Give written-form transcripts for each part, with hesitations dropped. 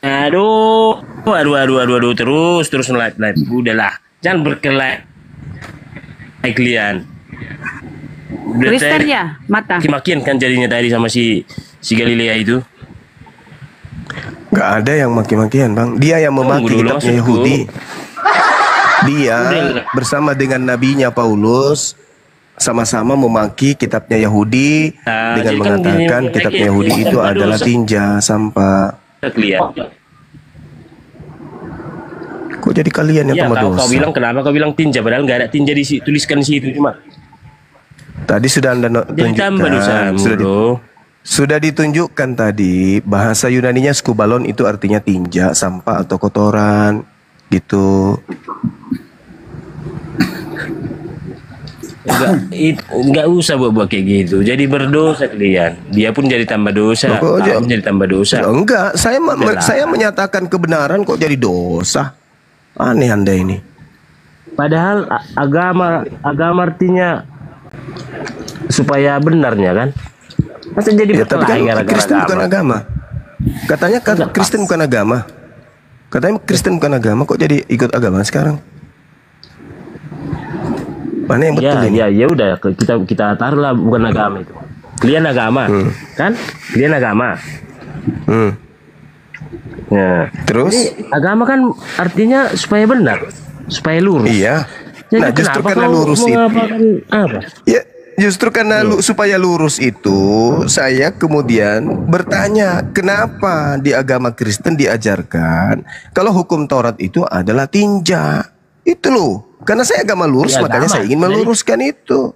Aduh, aduh, terus live. Udahlah, jangan berkelahi kalian. Kristen ya, mata. Makin kan jadinya tadi sama si Galilea itu. Gak ada yang maki-makian, Bang. Dia yang memaki kitabnya Yahudi. Dia bersama dengan nabinya Paulus sama-sama memaki kitabnya Yahudi dengan mengatakan kitabnya Yahudi itu adalah tinja, sampah. Kok jadi kalian yang tambah dosa? Kau bilang kenapa kau bilang tinja padahal nggak ada tinja tuliskan di situ cuma. Tadi sudah Anda tunjukkan. Sudah ditunjukkan tadi bahasa Yunaninya skubalon itu artinya tinja, sampah atau kotoran gitu. Enggak usah buat kayak gitu. Jadi berdosa kalian. Dia pun jadi tambah dosa. Jadi tambah dosa. Enggak, saya menyatakan kebenaran kok jadi dosa. Aneh Anda ini. Padahal agama artinya supaya benarnya kan. Masa jadi tapi kan Kristen bukan agama. Katanya Kristen bukan agama. Katanya Kristen bukan agama, kok jadi ikut agama sekarang? Mana yang betul ini? Ya udah kita taruhlah bukan agama itu. Kalian agama, kan? Kalian agama. Ya. Terus? Jadi, agama kan artinya supaya benar, supaya lurus. Iya. Jadi nah justru karena lurus itu. Apa? Ya. Justru karena supaya lurus itu, saya kemudian bertanya, kenapa di agama Kristen diajarkan kalau hukum Taurat itu adalah tinja? Itu loh. Karena saya agama lurus, makanya saya ingin meluruskan itu.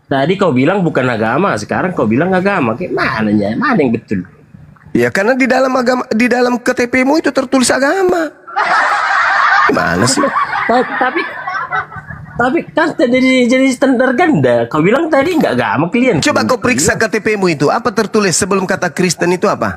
Tadi kau bilang bukan agama, sekarang kau bilang agama. Kayak mananya? Mana yang betul? Ya karena di dalam KTP-mu itu tertulis agama. Gimana sih? Tapi kan jadi standar ganda. Kau bilang tadi nggak agama kalian. Coba kau periksa KTP-mu itu. Apa tertulis sebelum kata Kristen itu apa?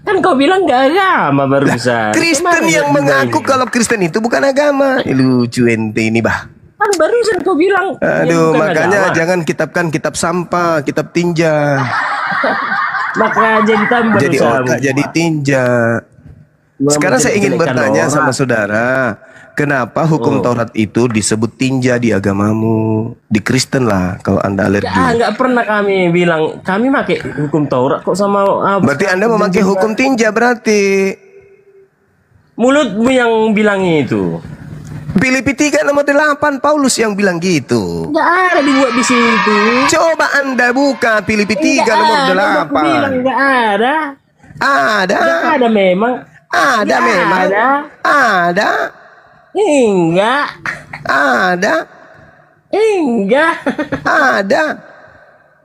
Kan kau bilang nggak agama barusan. Kristen yang mengaku kalau Kristen itu bukan agama. Lucu ente ini bah. Kan barusan kau bilang. Aduh, makanya agama. Jangan kitab sampah, kitab tinja. Maka jadi tambah jadi otak, jadi tinja. Sekarang saya ingin bertanya sama saudara, kenapa hukum Taurat itu disebut tinja di agamamu? Di Kristen lah, kalau Anda alergi. Nggak pernah kami bilang, kami pakai hukum Taurat kok sama. Berarti Anda memakai hukum tinja berarti. Mulutmu yang bilang itu. Filipi 3:8 Paulus yang bilang gitu. Nggak ada dibuat di situ. Coba Anda buka Filipi 3:8. Nggak ada. Ada. Nggak ada memang. Ada memang. Ada. Enggak. Ada. Enggak. Ada.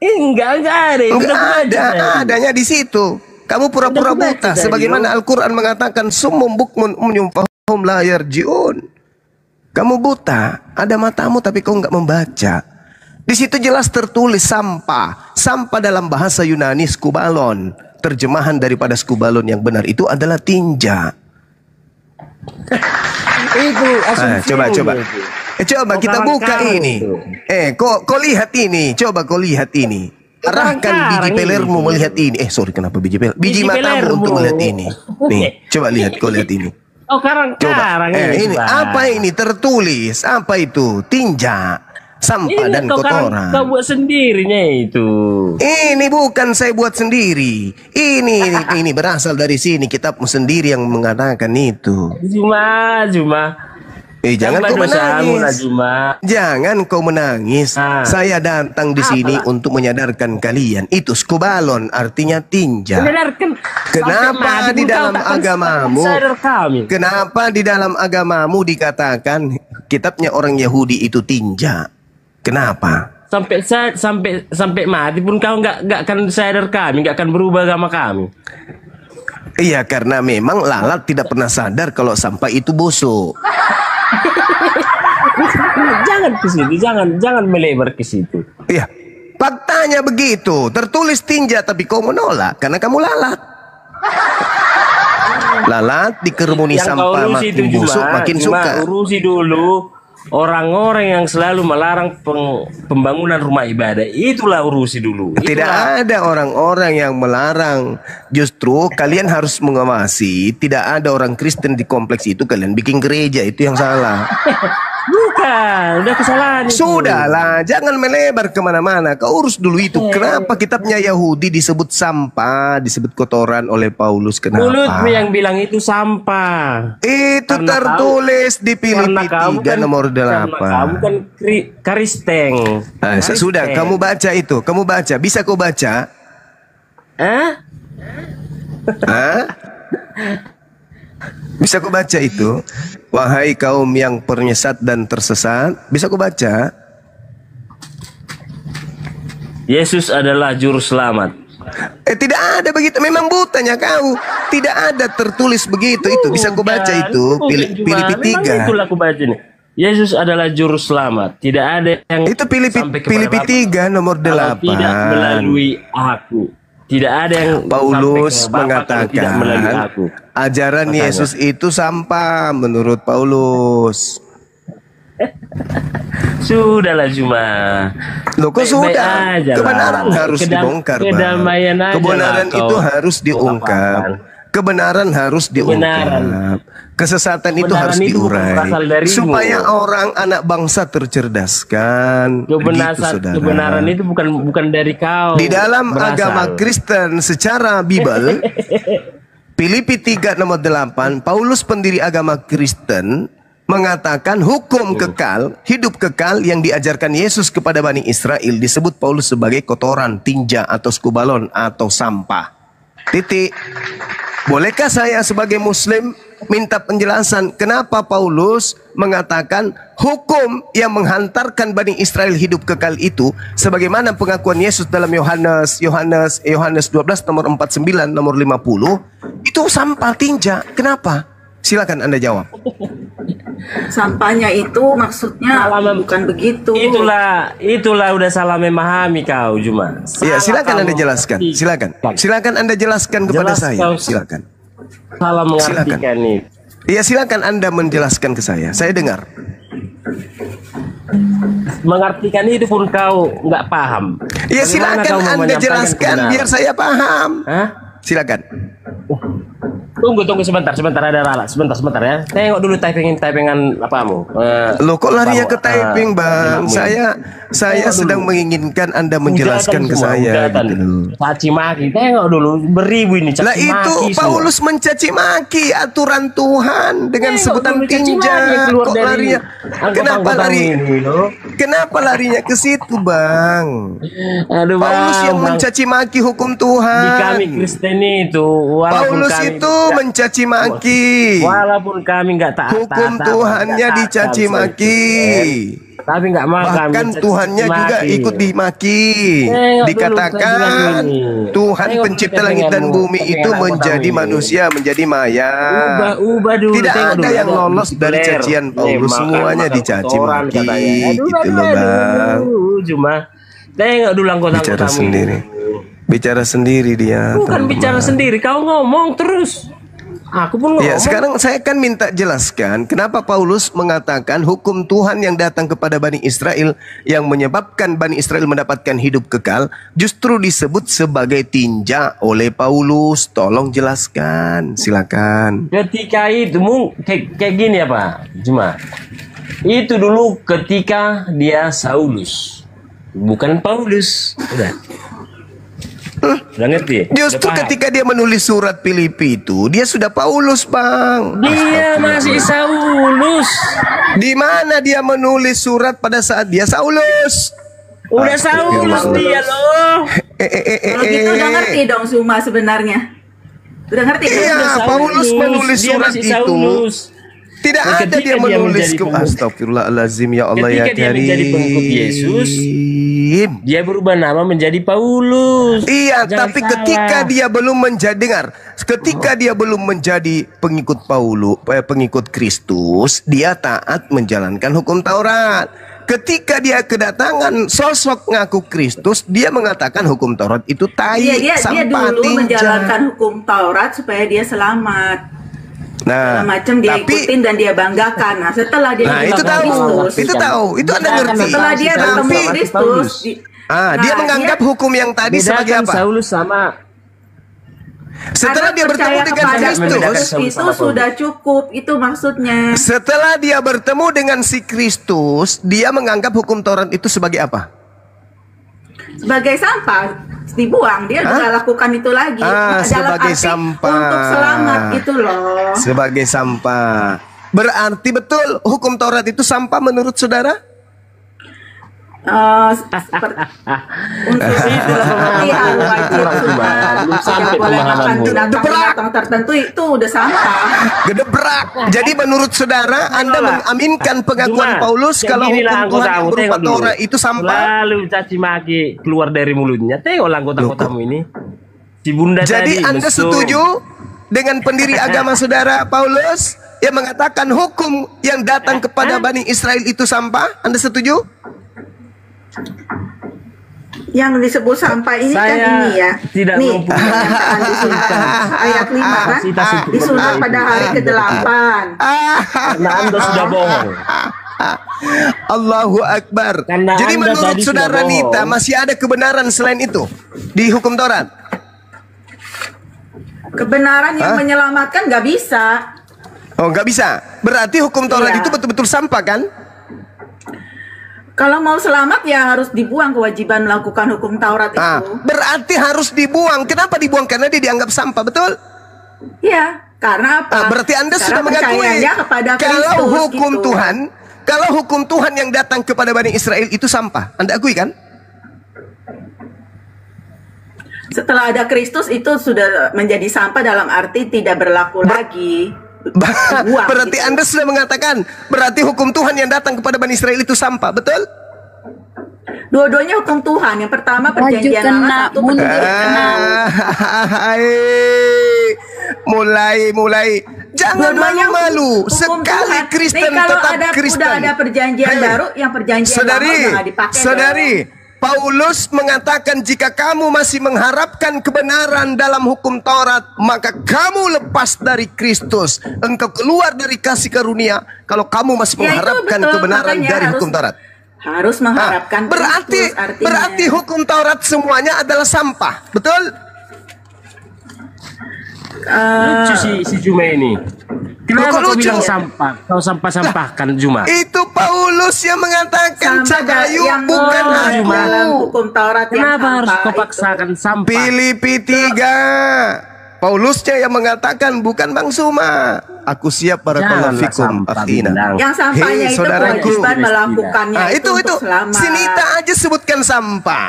Enggak ada. Enggak ada. Adanya di situ. Kamu pura-pura buta. Sebagaimana Al-Quran mengatakan summum bukmun umyum fahum la yarji'un. Kamu buta. Ada matamu tapi kau enggak membaca. Di situ jelas tertulis sampah. Sampah dalam bahasa Yunani skubalon. Terjemahan daripada skubalon yang benar itu adalah tinja. Itu asumsi. Coba kita buka ini. Kau lihat ini. Coba kau lihat ini. Arahkan biji pelermu melihat ini. Sorry, kenapa biji peler? Biji matamu untuk melihat ini. Nih, coba lihat, kau lihat ini. Oh, karang-karang ini. Apa ini tertulis? Apa itu? Tinja. Sampah dan kotoran. Kau buat sendirinya itu. Ini bukan saya buat sendiri. Ini berasal dari sini. Kitabmu sendiri yang mengatakan itu. Cuma. Jangan kau menangis. Jangan kau menangis. Saya datang di sini untuk menyadarkan kalian. Itu skubalon artinya tinja. Kenapa di dalam agamamu? Kenapa di dalam agamamu dikatakan kitabnya orang Yahudi itu tinja? Kenapa? Sampai mati pun kau nggak akan sadar kami, nggak akan berubah agama kami. Iya, karena memang lalat tidak pernah sadar kalau sampah itu busuk. Jangan ke situ, jangan melebar ke situ. Iya, faktanya begitu. Tertulis tinja tapi kau menolak karena kamu lalat. Lalat dikerumuni sampah makin busuk makin suka. Urusi dulu orang-orang yang selalu melarang pembangunan rumah ibadah, itulah urusi dulu. Tidak ada orang-orang yang melarang. Justru kalian harus mengawasi. Tidak ada orang Kristen di kompleks itu. Kalian bikin gereja, itu yang salah. Bukan, udah kesalahan itu. Sudahlah, jangan melebar kemana-mana. Kau urus dulu itu. Kenapa kitabnya Yahudi disebut sampah, disebut kotoran oleh Paulus? Kenapa? Mulutmu yang bilang itu sampah. Itu Karena tertulis di Filipi 3 nomor 8. Kamu kan Kristen. Nah, sudah, kamu baca itu. Kamu baca. Bisa kau baca? Hah? Bisa kau baca itu? Wahai kaum yang penyesat dan tersesat. Bisa kau baca? Yesus adalah juru selamat. Tidak ada begitu. Memang butanya kau. Tidak ada tertulis begitu. Itu bisa kau baca itu. Filipi 3. Itulah aku baca nih. Yesus adalah juru selamat. Tidak ada yang itu Filipi 3 nomor 8. Tidak melalui aku. Tidak ada yang Paulus mengatakan ajaran Yesus itu sampah menurut Paulus. Sudahlah cuma. Loh kok sudah? Kebenaran harus dibongkar, Bang. Kebenaran itu harus diungkap. Kebenaran harus diungkap. Kesesatan itu harus diurai supaya orang anak bangsa tercerdaskan. Kebenaran itu bukan dari kau. Di dalam agama Kristen secara Bible, Filipi 3 nomor 8, Paulus pendiri agama Kristen mengatakan hukum kekal, hidup kekal yang diajarkan Yesus kepada Bani Israel disebut Paulus sebagai kotoran, tinja atau skubalon atau sampah. Titik. Bolehkah saya sebagai Muslim minta penjelasan kenapa Paulus mengatakan hukum yang menghantarkan Bani Israel hidup kekal itu sebagaimana pengakuan Yesus dalam Yohanes 12 nomor 49 nomor 50 itu sampah tinja. Kenapa? Silakan Anda jawab. Sampahnya itu maksudnya bukan begitu. Itulah udah salah memahami kau cuma. Iya, silakan Anda jelaskan. Silakan Anda jelaskan kepada saya. Silakan. Salah mengartikan ini. Iya, silakan Anda menjelaskan ke saya. Saya dengar. Mengartikan itu pun kau nggak paham. Iya, silakan Anda jelaskan biar saya paham. Hah? Silakan. Tunggu sebentar ada Rala. Sebentar ya. Tengok dulu typingan apamu. Loh kok larinya ke typing, Bang? Saya sedang menginginkan Anda menjelaskan ke saya gitu. Caci maki. Tengok dulu beribu ini caci maki. Lah itu Paulus mencaci maki aturan Tuhan dengan sebutan tinja. Kok larinya? Kenapa larinya ke situ, Bang? Aduh, Paulus yang mencaci maki hukum Tuhan. Di kami Kristen itu Paulus itu mencaci maki. Walaupun kami nggak taat, hukum Tuhannya dicaci maki. Tapi nggak makan. Bahkan Tuhannya juga ikut dimaki. Dikatakan Tuhan pencipta langit dan bumi itu menjadi manusia, menjadi maya. Ubah dulu. Tidak ada yang lolos dari cacian Paulus. Semuanya dicaci maki. Gitu loh, Bang. Cuma tengok dulu bicara sendiri. Bicara sendiri dia. Bukan bicara sendiri, kau ngomong terus. Aku pun ngomong. Ya, sekarang saya akan minta jelaskan kenapa Paulus mengatakan hukum Tuhan yang datang kepada Bani Israel yang menyebabkan Bani Israel mendapatkan hidup kekal justru disebut sebagai tinja oleh Paulus. Tolong jelaskan, silakan. Ketika itu kayak gini ya Pak, cuma itu dulu ketika dia Saulus, bukan Paulus. Udah ngerti? Justru ketika dia menulis surat Filipi itu, dia sudah Paulus, Bang. Dia masih Saulus. Di mana dia menulis surat pada saat dia Saulus? Udah Saulus dia loh. Kalau gitu udah ngerti dong Suma sebenarnya. Udah ngerti? Iya, Paulus menulis surat itu. Tidak ada dia menulis ke Astagfirullahalazim, ya Allah ya Karim. Ketika dia menjadi pengikut Yesus, dia berubah nama menjadi Paulus. Iya, tapi ketika dia belum menjadi ketika dia belum menjadi pengikut pengikut Kristus, dia taat menjalankan hukum Taurat. Ketika dia kedatangan sosok ngaku Kristus, dia mengatakan hukum Taurat itu tai, dia sampah, dulu tinja. menjalankan hukum Taurat supaya dia selamat. Nah, macam dia ikutin dan dia banggakan. Nah, setelah dia Nah, ketemu itu tahu. Kristus, Itu tahu. Itu Anda ngerti. setelah dia bertemu Tapi Kristus, dia menganggap hukum yang tadi sebagai bedakan apa? Saulus sama Setelah dia bertemu dengan Kristus, itu sudah cukup, itu maksudnya. setelah dia bertemu dengan si Kristus, dia menganggap hukum Taurat itu sebagai apa? Sebagai sampah, dibuang. Dia udah lakukan itu lagi. Dalam Sebagai arti sampah. untuk selamat gitu loh. Sebagai sampah. Berarti betul hukum Taurat itu sampah menurut saudara? Untuk pelatihan wajib tidak boleh makan binatang tertentu, itu udah sampah. Gedebrak. Jadi menurut saudara, Anda mengaminkan pengakuan Paulus kalau hukum Tuhan yang berupa Taurat itu sampah? Lalu caci maki keluar dari mulutnya. Tengoklah anggota-anggota ini. Si bunda Jadi tadi Anda mesum. setuju dengan pendiri agama saudara Paulus yang mengatakan hukum yang datang kepada Bani Israel itu sampah? Anda setuju? Yang disebut sampah ini kan Saya ini ya. tidak Nih, mempunyai pernyataan disunat ayat 5 kan. kapasitas untuk Disunat pada hari ke-8. Karena Anda sudah bohong. Allahu Akbar. Karena Jadi Anda menurut tadi saudara sudah Nita bohong. masih ada kebenaran selain itu di hukum Taurat? Kebenaran yang menyelamatkan nggak bisa. Oh, nggak bisa. Berarti hukum Taurat Iya. itu betul-betul sampah kan? Kalau mau selamat ya harus dibuang kewajiban melakukan hukum Taurat itu. Berarti harus dibuang. Kenapa dibuang? Karena dia dianggap sampah, betul? Iya, karena apa? Berarti Anda Karena sudah mengakui percayanya kepada kalau Kristus, hukum gitu. Tuhan, kalau hukum Tuhan yang datang kepada Bani Israel itu sampah. Anda akui kan? Setelah ada Kristus itu sudah menjadi sampah dalam arti tidak berlaku lagi. Dibuang, Berarti gitu. Anda sudah mengatakan berarti hukum Tuhan yang datang kepada Bani Israel itu sampah, betul? Dua-duanya hukum Tuhan. Yang pertama perjanjian lama, satu perjanjian baru. Mulai. Jangan Dua-duanya malu-malu. hukum Sekali Tuhan. Kristen Nih, kalau tetap Kristen. udah ada perjanjian baru, yang perjanjian lama udah nggak dipakai. Saudari, Paulus mengatakan jika kamu masih mengharapkan kebenaran dalam hukum Taurat, maka kamu lepas dari Kristus. Engkau keluar dari kasih karunia kalau kamu masih Ya, itu mengharapkan betul, kebenaran makanya dari harus- hukum Taurat. Harus mengharapkan Berarti Kristus, artinya. berarti hukum Taurat semuanya adalah sampah, betul? Lucu si Juma ini. Kenapa Kok kau lucu? bilang sampah? Kau sampah-sampahkan Juma. Itu Paulus yang mengatakan Sampah Cagayu yang bukan aku. dalam hukum Taurat yang Kenapa harus sampah kau itu. paksakan sampah? Filipi 3. Paulusnya yang mengatakan bukan Bang Suma. Aku siap barakallahu Janganlah fikum sampah, akhina. Bintang. Yang sampahnya Hei, itu saudaraku. kewajiban melakukannya itu untuk selamat. Sinita aja sebutkan sampah.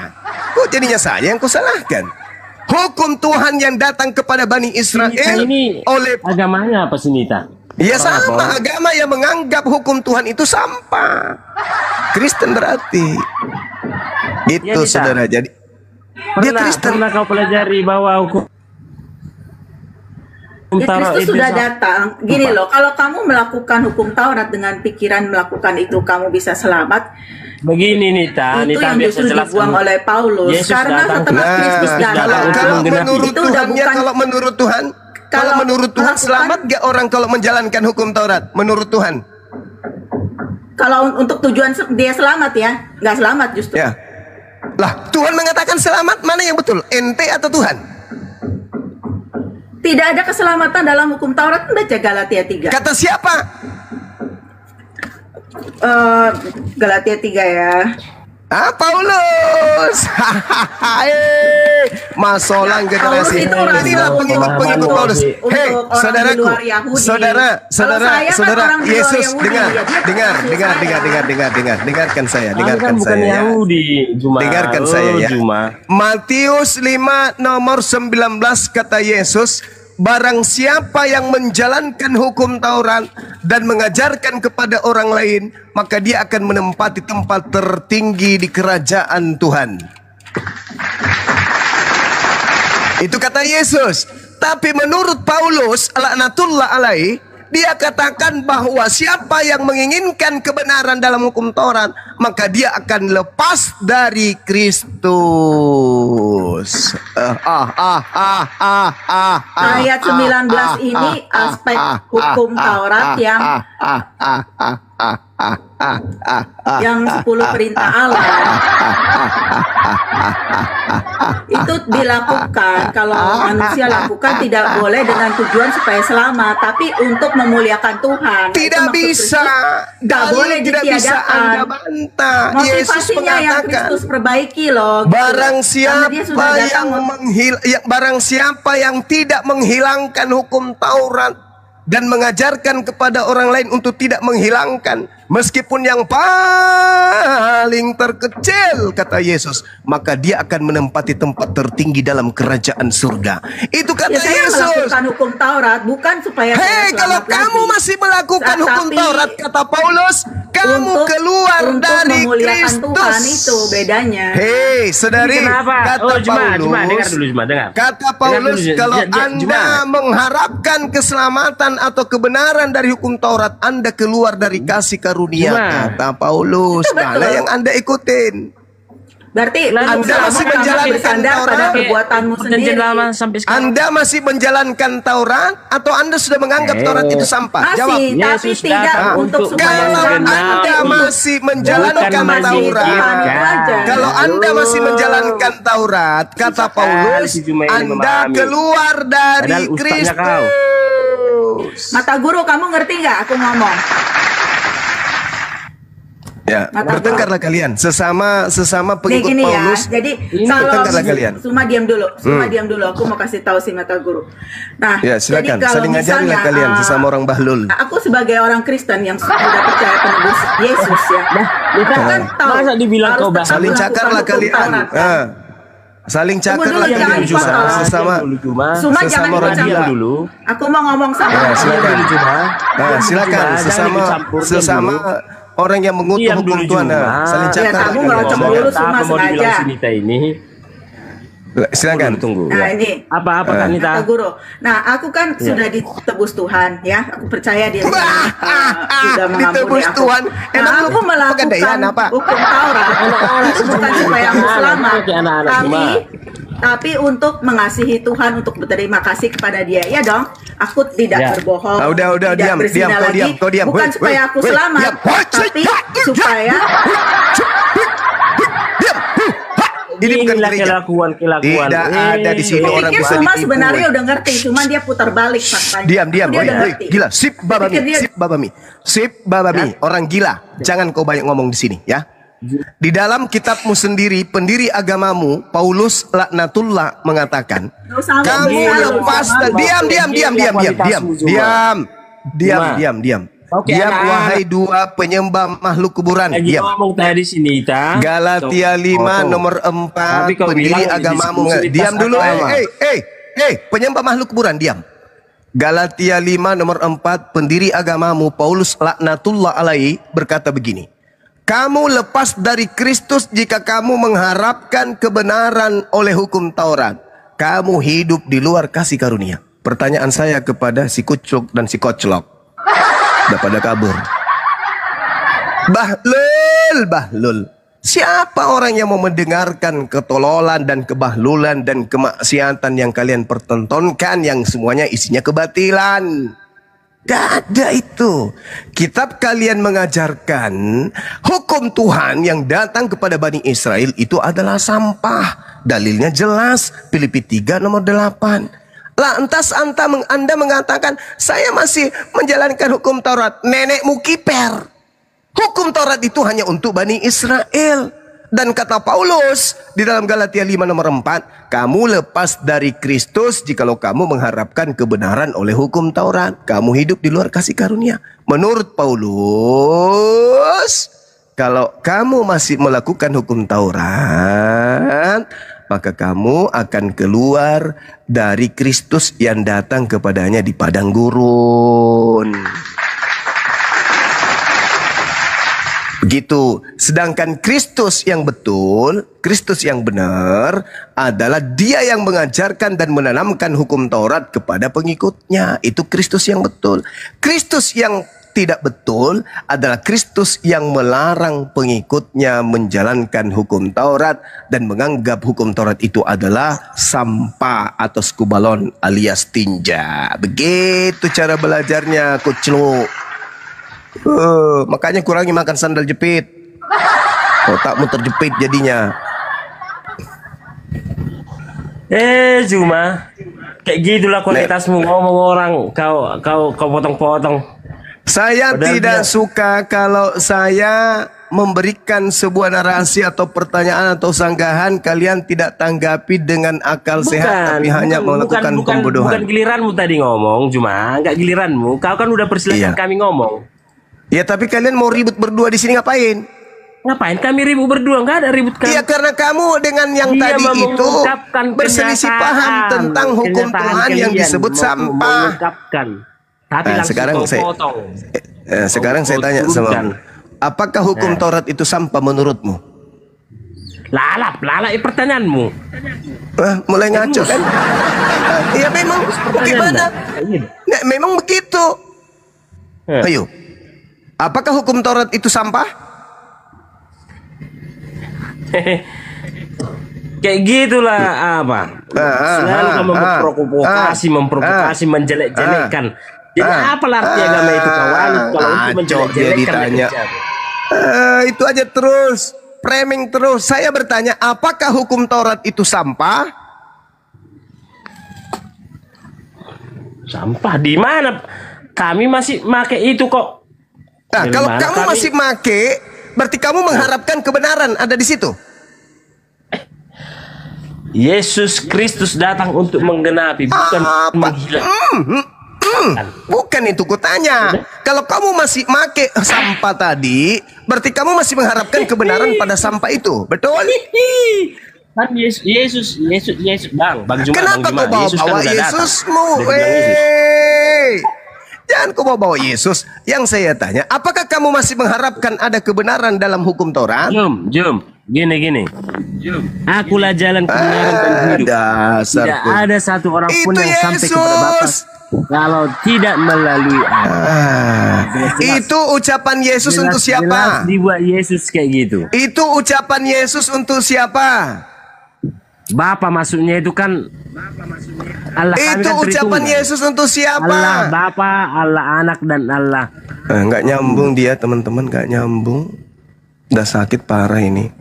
Kok jadinya saya yang kau salahkan? Hukum Tuhan yang datang kepada Bani Israel Ini oleh agamanya apa sih Nita? ya Orang sama apa? agama yang menganggap hukum Tuhan itu sampah. Kristen berarti. Gitu Ya, Nita. saudara. Jadi dia Kristen. Pernah kau pelajari bahwa hukum Ya, Taurat Kristus itu sudah datang. Gini loh, kalau kamu melakukan hukum Taurat dengan pikiran melakukan itu kamu bisa selamat. begini Nita, Itu Nita yang biasa justru jelaskan. dibuang oleh Paulus. Yesus Karena datang. setelah Nah, Kristus Kristus datang, datang untuk kalau menggenapi. menurut itu udah Tuhannya, bukan. kalau menurut Tuhan, kalau Kalau menurut Tuhan melakukan- selamat gak orang kalau menjalankan hukum Taurat? Menurut Tuhan, Kalau untuk tujuan dia selamat ya, nggak selamat justru. ya. Lah, Tuhan mengatakan selamat, mana yang betul? Ente atau Tuhan? Tidak ada keselamatan dalam hukum Taurat. Baca Galatia 3. Kata siapa? Galatia 3 ya. Paulus. Masolang generasi. Paulus itu rasul. Inilah pengikut Paulus. Untuk Hei, orang saudaraku, di luar Yahudi. saudara, Kalau saya kan orang di luar Yesus, Yahudi, dengar, ya, dia dengar, maksud dengar, saya. dengarkan saya, Anda dengarkan kan bukan saya. Ya. Yahudi, Juma. Dengarkan saya ya. Juma. Matius 5 nomor 19 kata Yesus, barang siapa yang menjalankan hukum Taurat dan mengajarkan kepada orang lain, maka dia akan menempati tempat tertinggi di kerajaan Tuhan. Itu kata Yesus. Tapi menurut Paulus laknatullah alaih, dia katakan bahwa siapa yang menginginkan kebenaran dalam hukum Taurat, maka dia akan lepas dari Kristus. Ayat 19 ini aspek hukum Taurat yang 10 perintah Allah itu dilakukan. Kalau manusia lakukan tidak boleh dengan tujuan supaya selamat, tapi untuk memuliakan Tuhan. Tidak bisa. Tidak boleh tidak bisa Anda ditiadakan. bantah. Yesus Motivasinya yang mengatakan, Kristus perbaiki loh. Gitu. barang Karena dia sudah datang barang siapa yang tidak menghilangkan hukum Taurat dan mengajarkan kepada orang lain untuk tidak menghilangkan, meskipun yang paling terkecil, kata Yesus, maka dia akan menempati tempat tertinggi dalam kerajaan surga. Itu kata saya Yesus. melakukan hukum Taurat bukan supaya Hei, saya kalau selamat kamu lagi. masih melakukan hukum Tapi Taurat, kata Paulus, kamu keluar untuk dari memuliakan Tuhan, Kristus. itu bedanya. Hei, saudari, Kenapa? kata Paulus, dengar dulu, dengar. kata Paulus, Dengar dulu, kalau Juma. Anda mengharapkan keselamatan atau kebenaran dari hukum Taurat, Anda keluar dari kasih karunia, Juma. kata Paulus. Itu betul. Mana yang Anda ikutin? Berarti Lalu untuk Anda selamat masih kamu menjalankan bersandar Taurat? pada perbuatanmu Perjanjian sendiri. lama sampai sekarang. Anda masih menjalankan Taurat atau Anda sudah menganggap Taurat itu sampah? Masih, Jawab. tapi Yesus tidak datang untuk untuk supaya Kalau selamat, mengenal tapi Anda untuk masih menjalankan bukan Taurat, Tuhan itu aja. kalau Anda masih menjalankan Taurat, kata Paulus, si Juma ini Anda memahami. keluar dari Padahal ustaznya kau. Kristus. Mata guru, kamu ngerti nggak aku ngomong? Ya, Mata bertengkarlah kalian sesama Nih pengikut gini Paulus. ya, jadi bertengkarlah kalian. Suma diam dulu, aku mau kasih tahu si mata guru. Nah, Ya, silakan. jadi kalau Saling ngajarilah misalnya, kalian sesama orang bahlul. Aku sebagai orang Kristen yang sudah percaya penebus Yesus ya. Kita kan tahu masa dibilang harus kau tetap bahas. Saling melakukan cakarlah hukum kalian. Taurat, kan? Saling Tunggu cakarlah dulu, jangan kalian dipotong. sesama Suma jangan sesama orang ikut gila. campur. dulu. Aku mau ngomong sama Ya, kamu. silakan. Dulu, Juma. Silakan Jangan sesama ikut campur, diam sesama dulu. orang yang mengutuk Diam hukum dulu, Tuhan. Juma. Saling Ya, cakar. kamu ngerocok Silakan. dulu, Suma Apa mau dibilang sengaja. si Nita ini? Silakan. Tunggu. Nah, Ya. ini. Apa Kak Nita? Kata guru. Nah, aku kan sudah ditebus Tuhan, ya. Aku percaya dia sudah mengampuni Ditebus aku. Tuhan. Nah, Emang aku lu melakukan pegadaian apa? hukum Taurat. Bukan supaya aku selamat, Anak-anak cuma. tapi untuk mengasihi Tuhan, untuk berterima kasih kepada Dia. Ya dong. Aku tidak Ya. berbohong. Udah, tidak diam, berzina kau lagi. diam. Bukan Woi, supaya aku woi, selamat, diam. tapi supaya Ini bukan Inilah gereja. kelakuan. Tidak ada di sini Aku orang pikir bisa Suma ditipu. sebenarnya udah ngerti, cuman dia putar balik faktanya. Diam. Dia Woi, udah woi, ngerti. gila. Sip Pikir babami. dia- Sip babami. Orang gila. Jangan kau banyak ngomong di sini, ya. Di dalam kitabmu sendiri, pendiri agamamu, Paulus laknatullah mengatakan, Nggak usah kamu ngomong, lepas Suma. diam. Oke, Diam, anak-anak. wahai dua penyembah makhluk kuburan. Lagi Diam. ngomong tadi sini, Nita. Galatia 5 nomor 4, Tapi kau pendiri bilang agamamu. diskusi Diam tas dulu, agama. penyembah makhluk kuburan, diam. Galatia 5 nomor 4, pendiri agamamu, Paulus laknatullah alaihi berkata begini. Kamu lepas dari Kristus jika kamu mengharapkan kebenaran oleh hukum Taurat. Kamu hidup di luar kasih karunia. Pertanyaan saya kepada si kucuk dan si koclok. Udah pada kabur. Bahlul. Siapa orang yang mau mendengarkan ketololan dan kebahlulan dan kemaksiatan yang kalian pertontonkan, yang semuanya isinya kebatilan? Gak ada itu. Kitab kalian mengajarkan hukum Tuhan yang datang kepada Bani Israel itu adalah sampah. Dalilnya jelas, Filipi 3 nomor 8. Lantas Anda mengatakan, saya masih menjalankan hukum Taurat. Nenekmu kiper. Hukum Taurat itu hanya untuk Bani Israel. Dan kata Paulus di dalam Galatia 5 nomor 4, kamu lepas dari Kristus jikalau kamu mengharapkan kebenaran oleh hukum Taurat. Kamu hidup di luar kasih karunia. Menurut Paulus, kalau kamu masih melakukan hukum Taurat, maka kamu akan keluar dari Kristus yang datang kepadanya di padang gurun. Begitu. Sedangkan Kristus yang betul, Kristus yang benar adalah dia yang mengajarkan dan menanamkan hukum Taurat kepada pengikutnya. Itu Kristus yang betul. Kristus yang tidak betul adalah Kristus yang melarang pengikutnya menjalankan hukum Taurat dan menganggap hukum Taurat itu adalah sampah atau skubalon alias tinja. Begitu cara belajarnya, kucluk. Makanya kurangi makan sandal jepit. Otakmu terjepit jadinya. Cuma kayak gitulah kualitasmu ngomong orang. Kau potong-potong. Saya Padahal tidak dia- suka kalau saya memberikan sebuah narasi atau pertanyaan atau sanggahan, kalian tidak tanggapi dengan akal sehat, tapi hanya melakukan pembodohan. Bukan giliranmu tadi ngomong, cuma nggak giliranmu. Kau kan udah persilahkan Iya. kami ngomong. Ya, tapi kalian mau ribut berdua di sini ngapain? Ngapain kami ribut berdua? Nggak ada ribut kami. Iya, karena kamu dengan yang Dia tadi itu mengungkapkan berselisih kenyataan, paham tentang hukum kenyataan Tuhan yang kalian, disebut sampah. mengungkapkan. Tapi Nah, langsung sekarang kau saya- potong. Sekarang saya tanya sama turunkan. apakah hukum Taurat itu sampah menurutmu? Lalap pertanyaanmu. Mulai ngaco kan? Iya memang bagaimana? Nah, memang begitu. Ayo. Apakah hukum Taurat itu sampah? Kayak gitulah apa? Selalu kamu memprovokasi, menjelek-jelekkan. Jadi apalah arti agama itu kawan? Kalau untuk menjelek-jelekkan ditanya. Itu aja terus, framing terus. Saya bertanya, apakah hukum Taurat itu sampah? Sampah di mana? Kami masih make itu kok. Nah, Dari kalau mana kamu kami- masih make, berarti kamu mengharapkan kebenaran ada di situ. Yesus Kristus datang untuk menggenapi, bukan Apa? menghilangkan. Bukan itu kutanya. Kalau kamu masih make sampah tadi, berarti kamu masih mengharapkan kebenaran pada sampah itu, betul? Kan Yesus, Bang Juma, Kenapa Bang Juma. kau bawa Yesus kan udah datang. Yesusmu? Udah bilang Yesus. Jangan kau bawa Yesus. Yang saya tanya, apakah kamu masih mengharapkan ada kebenaran dalam hukum Taurat? Jom, gini. Akulah jalan kebenaran dan hidup. Dasar Tidak kau. ada satu orang pun Itu yang sampai kepada Bapa Yesus. kalau tidak melalui aku. Jelas. Itu ucapan Yesus untuk Jelas siapa? dibuat Yesus kayak gitu. Itu ucapan Yesus untuk siapa? Bapa maksudnya itu kan Allah, kami Itu kan ucapan Tritunggal. Yesus untuk siapa? Allah Bapa, Allah Anak dan Allah. Nggak nyambung dia teman-teman, nggak nyambung. Udah sakit parah ini.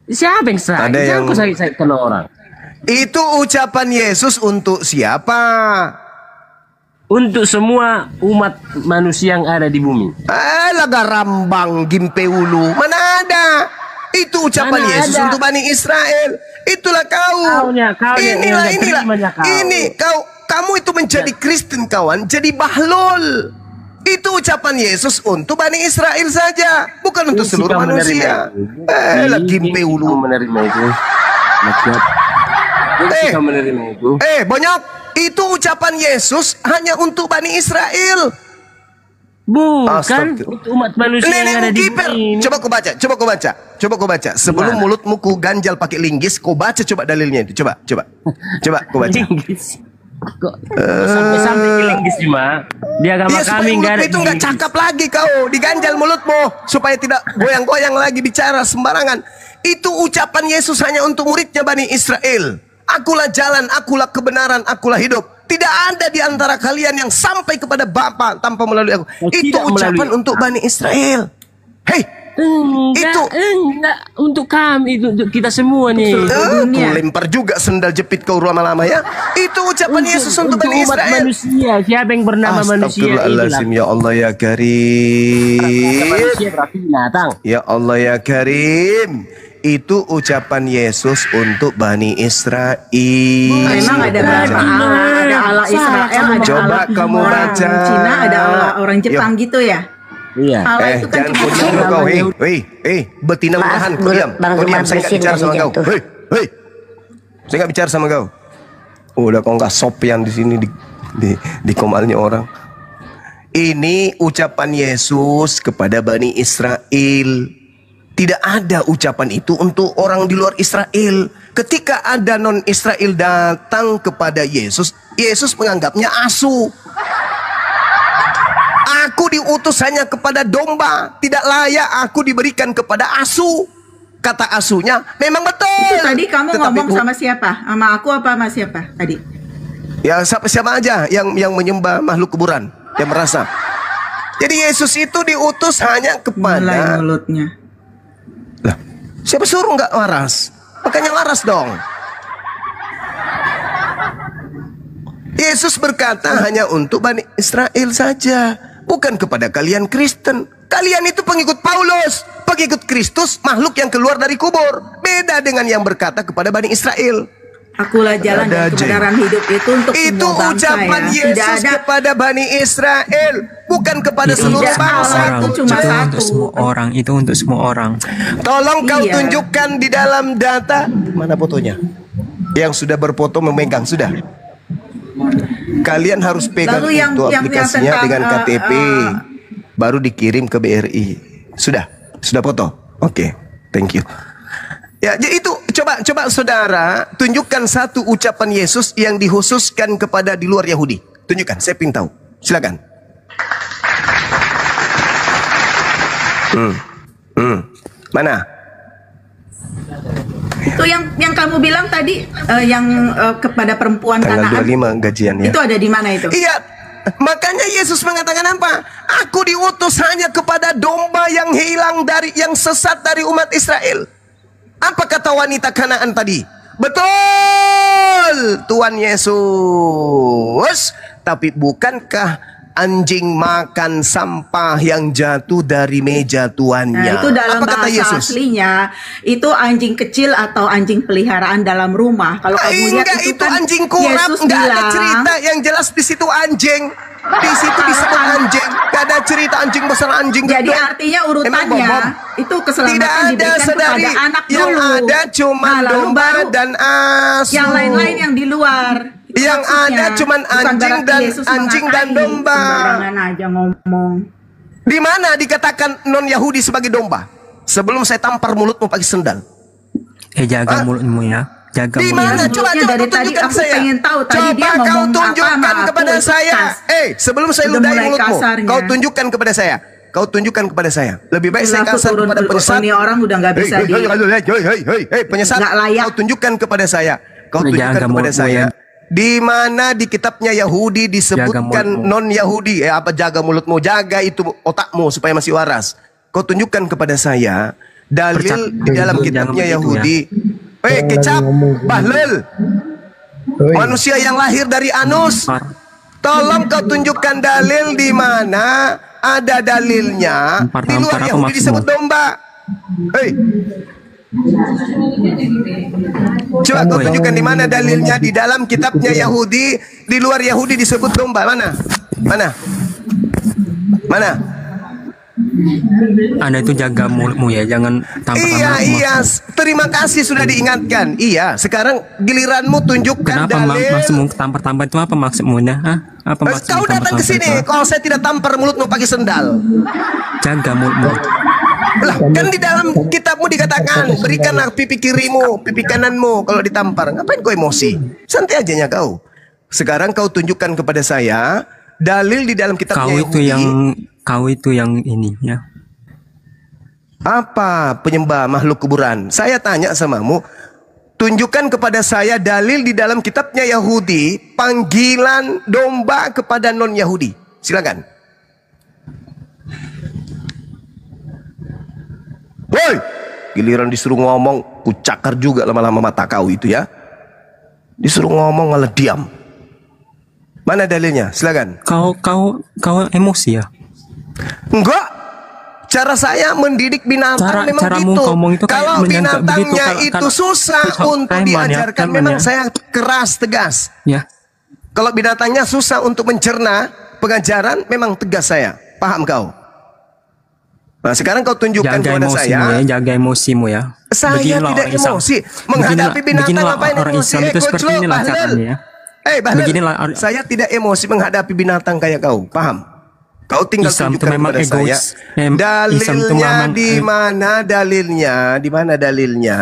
Siapa yang sakit? Ada Jangan yang- kau sakit kena orang. Itu ucapan Yesus untuk siapa? Untuk semua umat manusia yang ada di bumi. Laga rambang gimpe ulu. Mana ada? Itu ucapan Mana Yesus ada? untuk Bani Israel. Itulah kau. Kau yang Inilah. nggak terimanya kau. Ini kamu itu menjadi Kristen kawan, jadi bahlul. Itu ucapan Yesus untuk Bani Israel saja, bukan untuk Isi seluruh kau manusia. menerima itu. Gimpe Isi ulu. kau menerima itu. Maksud. Isi kau menerima itu. Banyak. Itu ucapan Yesus hanya untuk Bani Israel. Bukan Astagfirullah. untuk umat manusia yang ada Nenek di kiper. bumi ini. Coba kau baca. Sebelum Gimana? mulutmu ku ganjal pakai linggis, kau baca coba dalilnya itu. Coba kau baca. Linggis. Kok sampai ke linggis cuma di agama Iya, supaya kami nggak ada mulutmu itu nggak linggis. cakap lagi kau, diganjal mulutmu supaya tidak goyang-goyang lagi bicara sembarangan. Itu ucapan Yesus hanya untuk muridnya Bani Israel. Akulah jalan, akulah kebenaran, akulah hidup. Tidak ada di antara kalian yang sampai kepada Bapa tanpa melalui aku. Oh, Itu tidak ucapan melalui. untuk Bani Israel. Hei, Enggak untuk kami, itu untuk kita semua nih. kau lempar juga sendal jepit kau lama-lama ya. Itu ucapan Yesus untuk Bani umat Israel. manusia. Siapa yang bernama manusia itu? Astagfirullahaladzim, ya Allah ya Karim. Manusia berarti binatang. Ya Allah ya Karim. Itu ucapan Yesus untuk Bani Israel. Memang ada berapa Allah? Ada Allah Israel, ada Coba Allah kamu orang baca. Cina, ada Allah orang Jepang gitu ya. Iya. Allah itu kan Jangan cuma punya satu. kau. Betina murahan, kau diam. Bang Kau diam, Jumar saya nggak bersihin bicara sama dari kau. jatuh. Hei. Saya nggak bicara sama kau. Udah kau nggak sopian di sini di komalnya orang. Ini ucapan Yesus kepada Bani Israel. Tidak ada ucapan itu untuk orang di luar Israel. Ketika ada non-Israel datang kepada Yesus, Yesus menganggapnya asu. Aku diutus hanya kepada domba, tidak layak aku diberikan kepada asu. Kata asunya memang betul. Itu tadi kamu Tetapi ngomong sama siapa? Sama aku apa sama siapa tadi? ya siapa aja yang menyembah makhluk kuburan, yang merasa. Jadi Yesus itu diutus hanya Mulai kepada. mulutnya. Lah, siapa suruh nggak waras? Makanya waras dong. Yesus berkata hanya untuk Bani Israel saja, bukan kepada kalian Kristen. Kalian itu pengikut Paulus, pengikut Kristus, makhluk yang keluar dari kubur. Beda dengan yang berkata kepada Bani Israel. Akulah jalan dan kebenaran hidup itu untuk Itu semua bangsa ucapan ya. Yesus Tidak ada kepada Bani Israel, bukan kepada Itu seluruh Tidak, bangsa. Allah itu cuma itu satu. untuk semua orang, itu untuk semua orang. Tolong kau Iya. tunjukkan di dalam data. Mana fotonya? Yang sudah berfoto memegang, sudah. Kalian harus pegang Lalu yang- itu yang aplikasinya tentang, dengan KTP, baru dikirim ke BRI. Sudah foto. Oke, thank you. Ya, jadi itu coba saudara tunjukkan satu ucapan Yesus yang dikhususkan kepada di luar Yahudi. Tunjukkan, saya ingin tahu. Silakan. Mana? itu yang kamu bilang tadi kepada perempuan Tanggal Kanaan. 25 gajian ya. Itu ada di mana itu? Iya, makanya Yesus mengatakan apa? Aku diutus hanya kepada domba yang hilang yang sesat dari umat Israel. Apa kata wanita Kanaan tadi? Betul, Tuhan Yesus. Tapi bukankah anjing makan sampah yang jatuh dari meja tuannya? Nah, itu dalam Apa kata bahasa Yesus? aslinya itu anjing kecil atau anjing peliharaan dalam rumah. Kalau kamu lihat Enggak, itu itu kan anjing kurap. Yesus Enggak ada bilang, cerita yang jelas di situ anjing. Di situ disebut anjing. Enggak ada cerita anjing besar, anjing jadi gede. artinya Emang urutannya bom-bom? itu Tidak keselamatan ada diberikan saudari. kepada anak Yang dulu. ada cuma Nah, lalu domba baru dan asu. yang lain-lain yang di luar. Itu Yang maksudnya. ada cuman Bukan anjing berarti dan- Yesus anjing dan mengatai. domba. Sembarangan aja ngomong. Di mana dikatakan non Yahudi sebagai domba? Sebelum saya tampar mulutmu pakai sendal. Jaga mulutmu ya. Jaga Di mulutmu. mana? Coba Mulutnya dari kau tadi tunjukkan aku saya. pengen tahu. Tadi Coba dia kau ngomong apa tunjukkan sama aku, kepada itu saya. kas. Sebelum saya Udah ludahi mulai mulutmu, kasarnya. kau tunjukkan kepada saya. Kau tunjukkan kepada saya. Lebih baik saya Aku kasar turun kepada dulu. penyesat. Ini orang udah nggak bisa di. Hei, penyesat. Nggak layak. Kau tunjukkan kepada saya. Kau Jaga tunjukkan kepada mulutmu saya. ya. Di mana di kitabnya Yahudi disebutkan mulutmu. non Yahudi? Apa jaga mulutmu? Jaga itu otakmu supaya masih waras. Kau tunjukkan kepada saya dalil di dalam Jangan kitabnya begitu Yahudi. Kecap, Bahlul, manusia yang lahir dari anus. Tolong kau tunjukkan dalil di mana ada dalilnya di luar Tampar apa Yahudi disebut maksudmu? domba. Hei, coba kau tunjukkan di mana dalilnya di dalam kitabnya Yahudi, di luar Yahudi disebut domba. Mana? Mana? Mana? Anda itu jaga mulutmu ya, jangan tampar-tampar. Iya, terima kasih sudah diingatkan. Iya, sekarang giliranmu tunjukkan Kenapa dalil. maksudmu tampar-tampar itu apa maksudmu ya? Hah? Apa maksudmu Kau datang ke tampar-tampar sini, itu? kalau saya tidak tampar mulutmu pakai sendal. Jaga mulutmu. Lah, kan di dalam kitabmu dikatakan berikanlah pipi kirimu, pipi kananmu kalau ditampar. Ngapain kau emosi? Santai ajanya kau. Sekarang kau tunjukkan kepada saya dalil di dalam kitabnya Yahudi. Kau itu yang ini ya. Apa penyembah makhluk kuburan? Saya tanya samamu, tunjukkan kepada saya dalil di dalam kitabnya Yahudi panggilan domba kepada non Yahudi. Silakan. Woi, giliran disuruh ngomong, ku cakar juga lama-lama mata kau itu ya. Disuruh ngomong malah diam. Mana dalilnya? Silakan. Kau emosi ya. Enggak. Cara saya mendidik binatang memang caramu gitu. ngomong itu kayak Kalau menyanggap begitu, binatangnya kalau- itu kalau- susah untuk preman ya, diajarkan, preman memang ya. saya keras tegas. Ya. Kalau binatangnya susah untuk mencerna pengajaran, memang tegas saya. Paham kau? Nah, sekarang kau tunjukkan Jaga kepada emosimu saya. ya, jaga emosimu ya. Saya Beginilah tidak orang Islam. emosi. Menghadapi binatang Beginilah apa yang orang emosi? Islam itu seperti Coach, inilah Bahlul. caranya ya. Bahlul, Beginilah saya tidak emosi menghadapi binatang kayak kau. Paham? Kau tinggal Islam itu tunjukkan memang kepada saya. egois. Islam itu Dalilnya memang di mana dalilnya? Di mana dalilnya?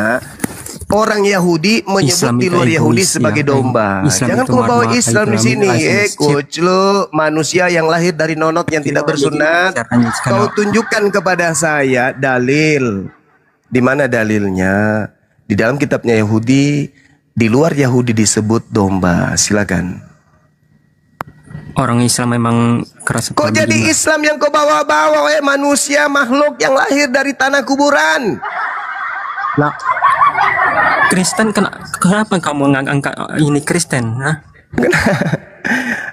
Orang Yahudi menyebut Islam di itu luar Yahudi egois, sebagai ya. domba. Islam Jangan itu kau bawa marwah, Islam di itu sini. relationship. Coach lu manusia yang lahir dari nonot yang tidak bersunat. Caranya Kau sekarang. tunjukkan kepada saya dalil. Di mana dalilnya? Di dalam kitabnya Yahudi, di luar Yahudi disebut domba. Silakan. Orang Islam memang keras. Kok jadi Islam yang kau bawa-bawa, manusia makhluk yang lahir dari tanah kuburan? Nah, Kristen kenapa kamu ngangkat ini Kristen? Nah,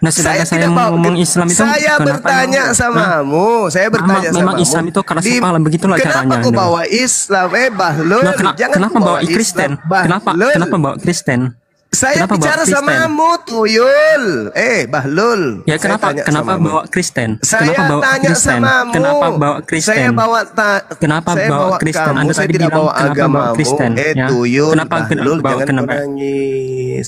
sedangkan saya ngomong Islam itu saya bertanya samamu, saya bertanya memang samamu. Islam itu keras kepala, begitulah caranya. Kenapa kau bawa Islam? Bahlul, jangan kenapa kau bawa Kristen? Kenapa bawa Kristen? Saya Kenapa bicara bawa Kristen? samamu, Tuyul. Bahlul. Ya kenapa bawa Kristen? Saya Kenapa bawa tanya Kristen? samamu. Kenapa bawa Kristen? Saya bawa Kenapa saya bawa bawa Kristen? kamu, Anda saya tadi tidak bilang bawa kenapa bawa agamamu. Kristen? Ya. Tuyul, Kenapa Bahlul, bawa jangan kenapa? menangis.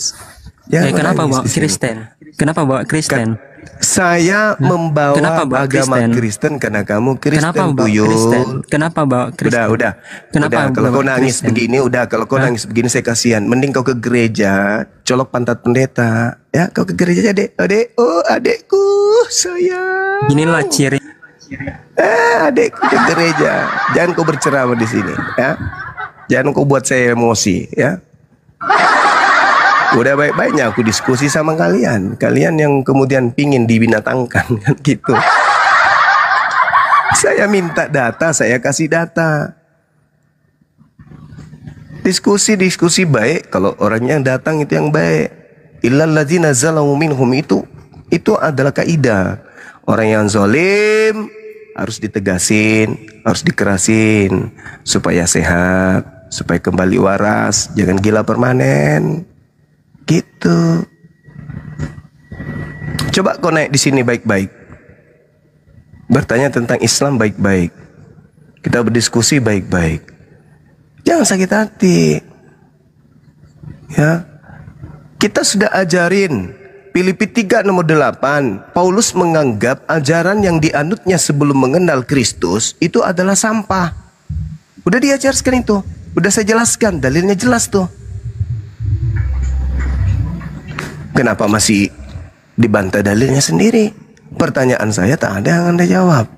Jangan Kenapa menangis bawa di sini. Kristen? Kenapa bawa Kristen? Saya membawa Kenapa bawa agama Kristen karena kamu Kristen, Kenapa bawa Tuyul. Kristen? Kenapa bawa Kristen? Udah. Kenapa Kalau bawa kau nangis Kristen? begini, kalau kau nangis begini saya kasihan. Mending kau ke gereja, colok pantat pendeta. Ya, kau ke gereja aja, Adek. Oh, adekku, sayang. Inilah ciri. Adekku ke gereja. Jangan kau berceramah di sini, ya. Jangan kau buat saya emosi, ya. Udah baik-baiknya aku diskusi sama kalian. Kalian yang kemudian pingin dibinatangkan kan gitu. Saya minta data, saya kasih data. Diskusi baik kalau orangnya yang datang itu yang baik. Illal ladzina zalamu minhum itu adalah kaidah. Orang yang zalim harus ditegasin, harus dikerasin supaya sehat, supaya kembali waras, jangan gila permanen. Gitu. Coba kau naik di sini baik-baik. Bertanya tentang Islam baik-baik. Kita berdiskusi baik-baik. Jangan sakit hati. Ya. Kita sudah ajarin Filipi 3 nomor 8. Paulus menganggap ajaran yang dianutnya sebelum mengenal Kristus itu adalah sampah. Udah diajarkan itu. Udah saya jelaskan, dalilnya jelas tuh. Kenapa masih dibantah dalilnya sendiri? Pertanyaan saya tak ada yang Anda jawab.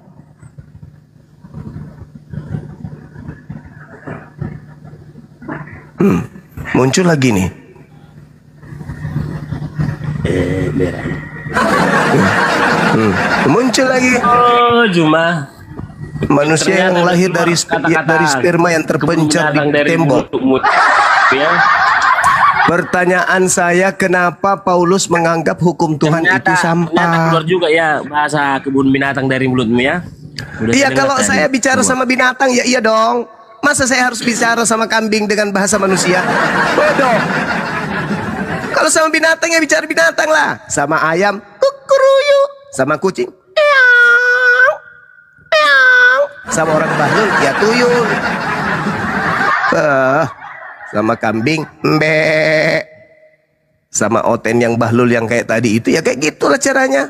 Muncul lagi nih. Muncul lagi. Oh, Juma. Manusia yang lahir dari sperma yang terpencar di tembok. Ya. Pertanyaan saya, kenapa Paulus menganggap hukum Tuhan itu sampah? Ternyata keluar juga ya bahasa kebun binatang dari mulutmu ya. Iya, kalau saya bicara sama binatang ya iya dong. Masa saya harus bicara sama kambing dengan bahasa manusia? Bodoh. Kalau sama binatang ya bicara binatang lah. Sama ayam kukuruyu, sama kucing meow, meow. Sama orang Bahlul ya tuyul. Sama kambing mbe. Sama Oten yang Bahlul yang kayak tadi itu ya kayak gitulah caranya.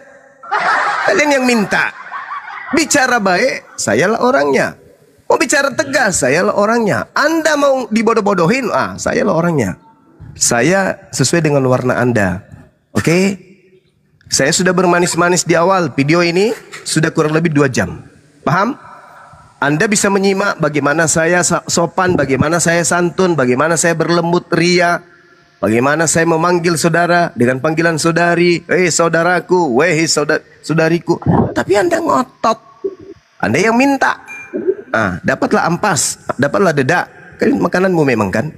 Kalian yang minta bicara baik, sayalah orangnya. Mau bicara tegas, sayalah orangnya. Anda mau dibodoh-bodohin, sayalah orangnya. Saya sesuai dengan warna Anda. Oke? Saya sudah bermanis-manis di awal. Video ini sudah kurang lebih 2 jam. Paham? Anda bisa menyimak bagaimana saya sopan, bagaimana saya santun, bagaimana saya berlembut ria, bagaimana saya memanggil saudara dengan panggilan saudari, saudaraku, saudariku. Tapi Anda ngotot. Anda yang minta. Dapatlah ampas, dapatlah dedak. Kan makananmu memang kan?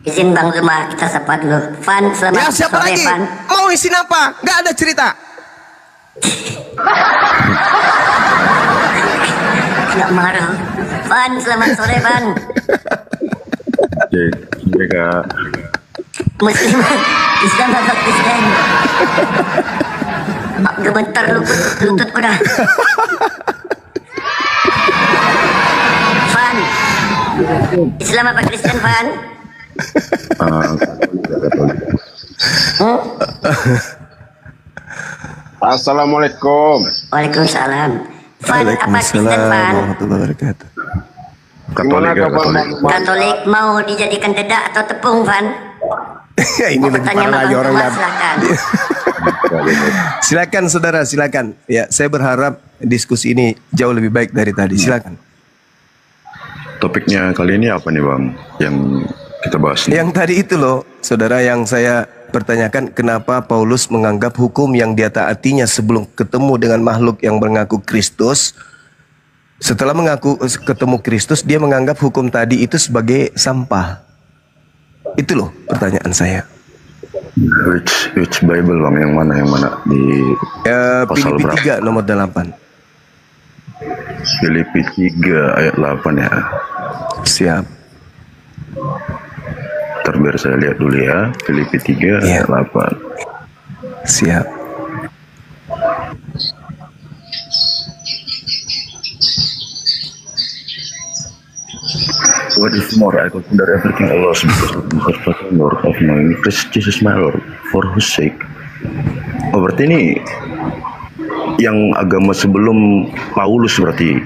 Izin Bang Zuma, kita sapa dulu. Van, selamat Ya siapa sore, lagi? Van. Mau isin apa? Gak ada cerita. Nggak marah. Van, selamat sore, Van. Mereka Muslim, Islam atau Kristen? Gemetar lututku dah. Van, Islam apa Kristen, Van? Assalamualaikum. Waalaikumsalam. Van, apa Kristen, Van? Warahmatullahi wabarakatuh. Katolik ya, Katolik. Katolik mau dijadikan dedak atau tepung, Van? Ya, ini lebih Bertanya parah lagi Bang orang Ahmad, dan. silakan. Silakan saudara, silakan. Ya, saya berharap diskusi ini jauh lebih baik dari tadi. Silakan. Topiknya kali ini apa nih Bang? Yang kita bahas nih? Yang tadi itu loh, saudara, yang saya pertanyakan, kenapa Paulus menganggap hukum yang dia taatinya sebelum ketemu dengan makhluk yang mengaku Kristus, setelah mengaku ketemu Kristus, dia menganggap hukum tadi itu sebagai sampah. Itu loh pertanyaan saya. Which Bible Bang? Yang mana? Di pasal Filipi berapa? 3 nomor 8. Filipi 3 ayat 8 ya. Siap. Ntar biar saya lihat dulu ya. Filipi 3 Iya. ayat 8. Siap. What is more, I consider everything a loss because of the Lord of knowing Christ Jesus my Lord, for whose sake. Oh, berarti ini yang agama sebelum Paulus berarti,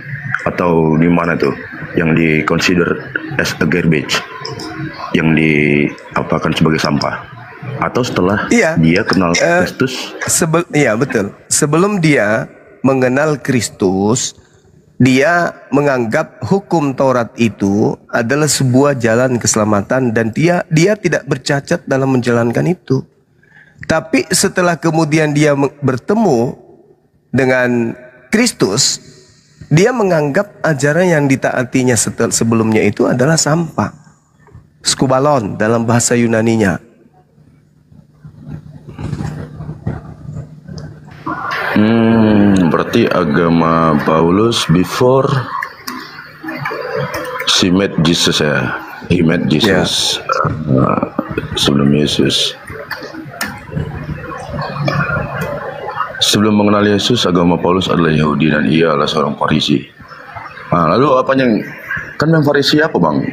atau di mana tuh yang di consider as a garbage, yang diapakan sebagai sampah, atau setelah Iya. dia kenal Kristus? Iya betul. Sebelum dia mengenal Kristus, dia menganggap hukum Taurat itu adalah sebuah jalan keselamatan dan dia tidak bercacat dalam menjalankan itu. Tapi setelah kemudian dia bertemu dengan Kristus, dia menganggap ajaran yang ditaatinya sebelumnya itu adalah sampah. Skubalon dalam bahasa Yunaninya. Berarti agama Paulus before she met Jesus ya. He met Jesus sebelum Yesus. Sebelum mengenal Yesus, agama Paulus adalah Yahudi dan ia adalah seorang Farisi. Nah, lalu apa yang yang Farisi apa Bang?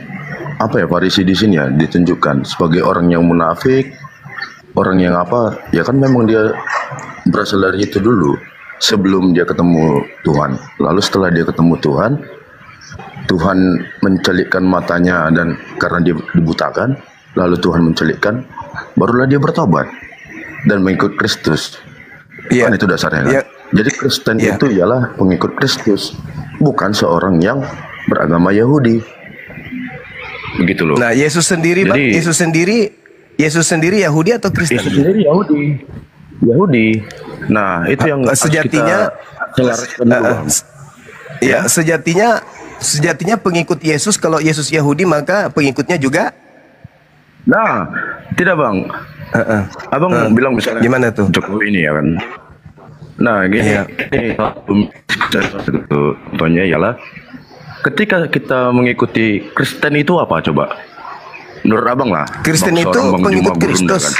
Apa ya Farisi di sini ya ditunjukkan sebagai orang yang munafik, orang yang apa? Ya kan memang dia berasal dari itu dulu sebelum dia ketemu Tuhan. Lalu setelah dia ketemu Tuhan, Tuhan mencelikkan matanya dan karena dia dibutakan, lalu Tuhan mencelikkan, barulah dia bertobat dan mengikut Kristus. Iya. Kan itu dasarnya kan? Iya. Jadi Kristen Iya. itu ialah pengikut Kristus, bukan seorang yang beragama Yahudi. Begitu loh. Nah, Yesus sendiri, Bang, Jadi- Yesus sendiri Yahudi atau Kristen? Yesus sendiri Yahudi. Nah, itu yang harus Sejatinya, kita selaraskan dulu, Bang. ya, sejatinya pengikut Yesus, kalau Yesus Yahudi maka pengikutnya juga. Nah, tidak Bang. Abang bilang misalnya Gimana tuh? Jokowi ini ya kan. Nah, gini. Iya. Contohnya ialah ketika kita mengikuti Kristen itu apa coba? Menurut Abang lah. Kristen Bang, itu seorang Bang pengikut Juma Gurunda, Kristus. kan?